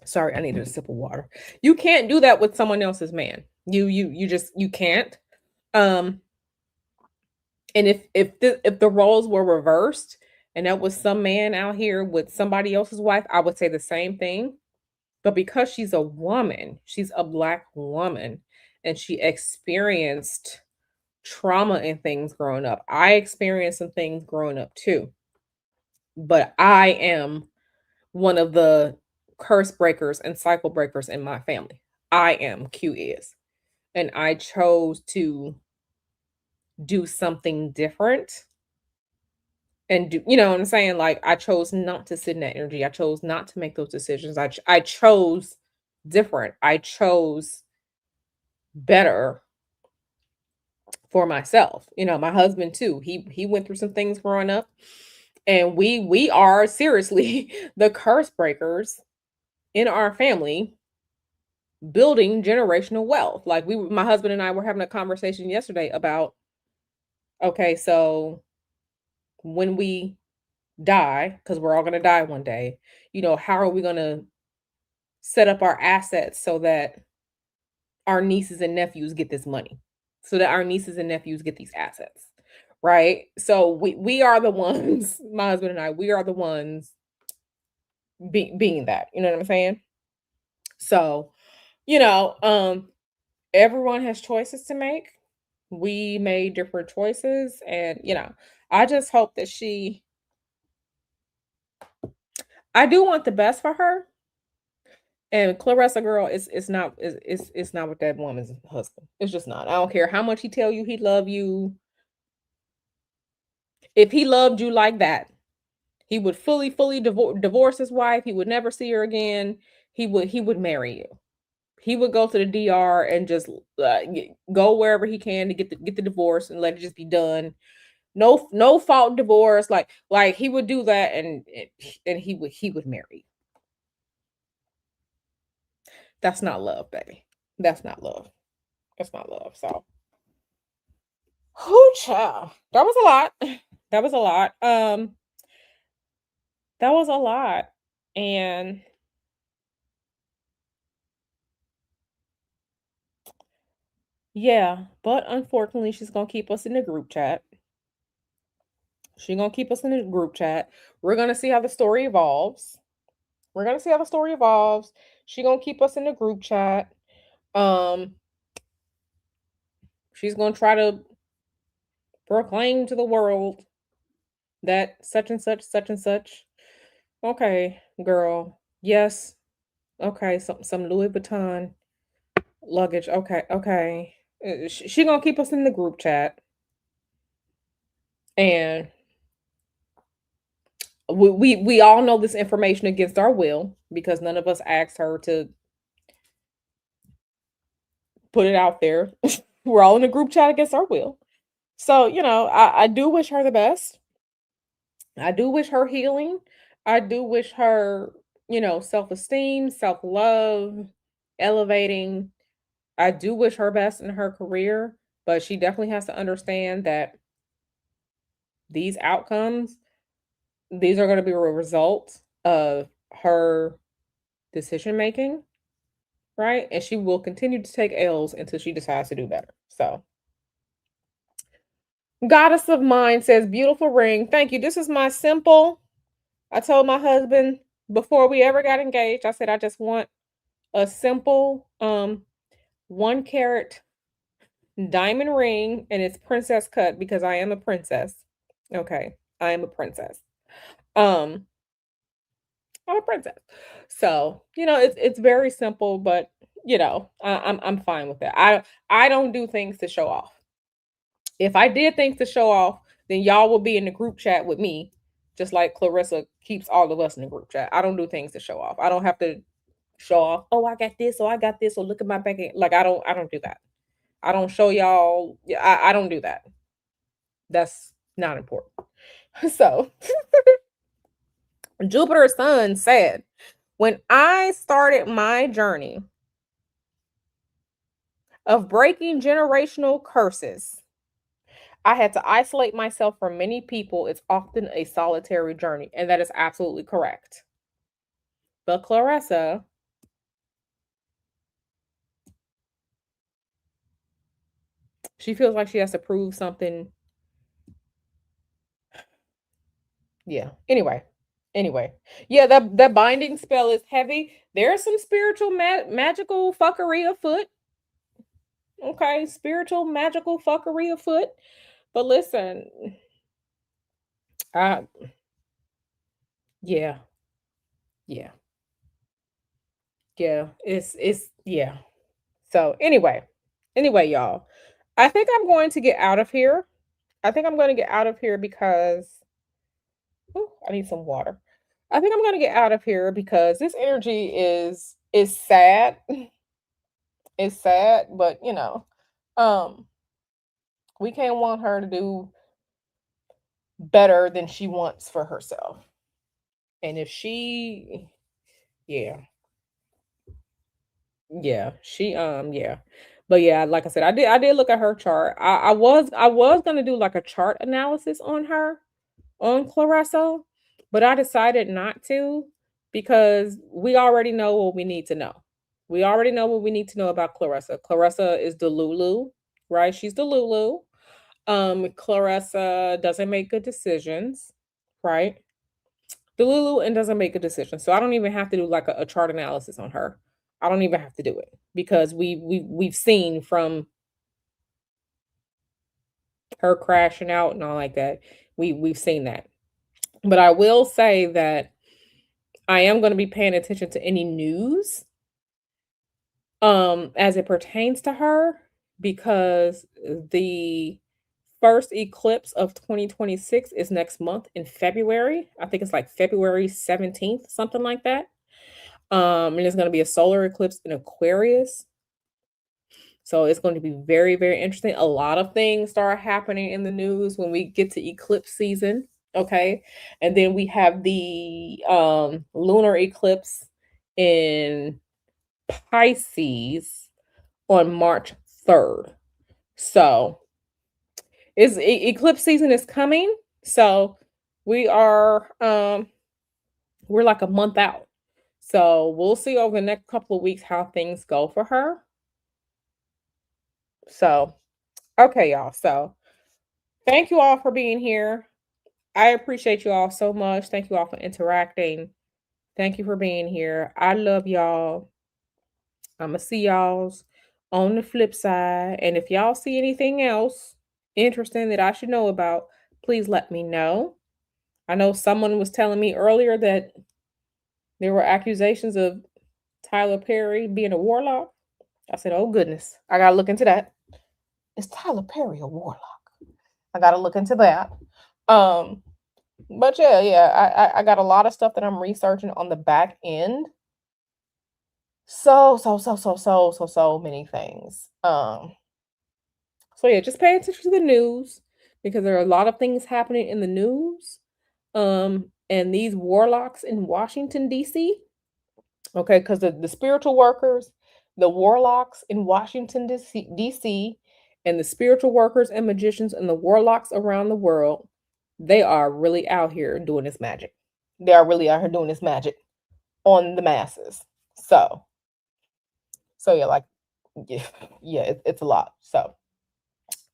sorry, I needed a sip of water. You can't do that with someone else's man. You just you can't. Um, and if the roles were reversed and that was some man out here with somebody else's wife, I would say the same thing. But because she's a woman, she's a black woman, and she experienced trauma and things growing up. I experienced some things growing up too. But I am one of the curse breakers and cycle breakers in my family. I am Q is. And I chose to do something different and do, you know what I'm saying? Like I chose not to sit in that energy. I chose not to make those decisions. I chose different. I chose better for myself. You know, my husband too. He went through some things growing up, and we are seriously the curse breakers in our family, building generational wealth. Like my husband and I were having a conversation yesterday about, okay, so when we die, because we're all going to die one day, you know, how are we going to set up our assets so that our nieces and nephews get this money, so that our nieces and nephews get these assets, right? So we are the ones, my husband and I, we are the ones being that, you know what I'm saying? So, you know, everyone has choices to make. We made different choices, and you know, I just hope that I do want the best for her. And Claressa girl, it's not with that woman's husband. It's just not. I don't care how much he tell you he love you. If he loved you like that, he would fully divorce his wife. He would never see her again. He would marry you. He would go to the DR and just go wherever he can to get the divorce and let it just be done. No fault divorce. Like he would do that, and he would marry. That's not love, baby. That's not love. That's not love. So, whoo, child, that was a lot. That was a lot. That was a lot, and yeah, but unfortunately, she's gonna keep us in the group chat. She's gonna keep us in the group chat. We're gonna see how the story evolves. We're gonna see how the story evolves. She gonna keep us in the group chat. Um, she's gonna try to proclaim to the world that such and such, such and such. Okay, girl. Yes. Okay. Some Louis Vuitton luggage. Okay. Okay. She gonna keep us in the group chat, and we all know this information against our will because none of us asked her to put it out there. We're all in a group chat against our will. So, I do wish her the best. I do wish her healing. I do wish her, self-esteem, self-love, elevating. I do wish her best in her career, but she definitely has to understand that these outcomes, these are going to be a result of her decision making, right? And she will continue to take L's until she decides to do better. So, Goddess of Mind says, beautiful ring. Thank you. This is my simple. I told my husband before we ever got engaged, I said, I just want a simple 1 carat diamond ring, and it's princess cut because I am a princess. Okay. I am a princess. Um, I'm a princess. So, it's very simple, but I'm fine with that. I don't do things to show off. If I did things to show off, then y'all will be in the group chat with me, just like Clarissa keeps all of us in the group chat. I don't do things to show off. I don't have to show off, oh, I got this, or I got this, or look at my bank. Like I don't do that. I don't show y'all. Yeah, I don't do that. That's not important. So Jupiter's son said, when I started my journey of breaking generational curses, I had to isolate myself from many people. It's often a solitary journey. And that is absolutely correct. But Claressa, she feels like she has to prove something. Yeah. Anyway. Yeah, that binding spell is heavy. There's some spiritual magical fuckery afoot. Okay. Spiritual magical fuckery afoot. But listen, uh yeah, yeah, yeah. It's yeah. So anyway, y'all, I think I'm going to get out of here. I think I'm going to get out of here because ooh, I need some water. I think I'm going to get out of here because this energy is sad. It's sad, but um, we can't want her to do better than she wants for herself. And if she, yeah, yeah, yeah. But yeah, like I said, I did look at her chart. I was gonna do like a chart analysis on her, on Claressa, but I decided not to because we already know what we need to know. We already know what we need to know about Claressa. Claressa is the Lulu, right? She's the Lulu. Claressa doesn't make good decisions, right? The Lulu and doesn't make a decision. So I don't even have to do like a chart analysis on her. I don't even have to do it because we've seen from her crashing out and all like that. We've seen that. But I will say that I am going to be paying attention to any news as it pertains to her because the first eclipse of 2026 is next month in February. I think it's like February 17th, something like that. And it's going to be a solar eclipse in Aquarius. So it's going to be very, very interesting. A lot of things start happening in the news when we get to eclipse season. Okay. And then we have the lunar eclipse in Pisces on March 3rd. So eclipse season is coming. So we are we're like a month out. So we'll see over the next couple of weeks how things go for her. So okay, y'all. So thank you all for being here. I appreciate you all so much. Thank you all for interacting. Thank you for being here. I love y'all. I'ma see y'all's on the flip side. And if y'all see anything else interesting that I should know about, please let me know. I know someone was telling me earlier that there were accusations of Tyler Perry being a warlock. I said, oh goodness, I gotta look into that. Is Tyler Perry a warlock? I gotta look into that. Um, but I got a lot of stuff that I'm researching on the back end. So many things. So yeah, just pay attention to the news because there are a lot of things happening in the news. And these warlocks in Washington, D.C. Okay, because the spiritual workers, the warlocks in Washington, D.C., and the spiritual workers and magicians and the warlocks around the world, they are really out here doing this magic. They are really out here doing this magic on the masses. So yeah, like it's a lot. So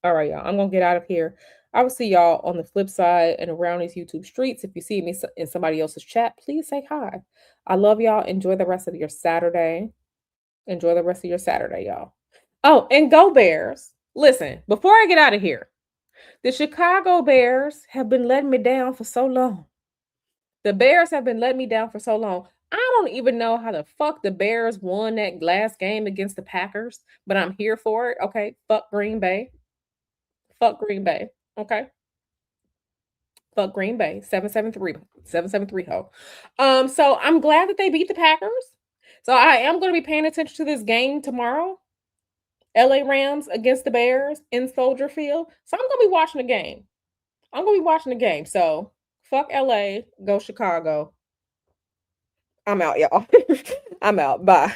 all right, y'all, I'm gonna get out of here. I will see y'all on the flip side and around these YouTube streets. If you see me in somebody else's chat, please say hi. I love y'all. Enjoy the rest of your Saturday. Enjoy the rest of your Saturday, y'all. Oh, and go Bears. Listen, before I get out of here, the Chicago Bears have been letting me down for so long. The Bears have been letting me down for so long. I don't even know how the fuck the Bears won that last game against the Packers, but I'm here for it. Okay. Fuck Green Bay. Fuck Green Bay. Okay. Fuck Green Bay. 773. 773 ho. So I'm glad that they beat the Packers. So I am going to be paying attention to this game tomorrow. LA Rams against the Bears in Soldier Field. So I'm gonna be watching the game. I'm gonna be watching the game. So fuck LA, go Chicago. I'm out, y'all. I'm out. Bye.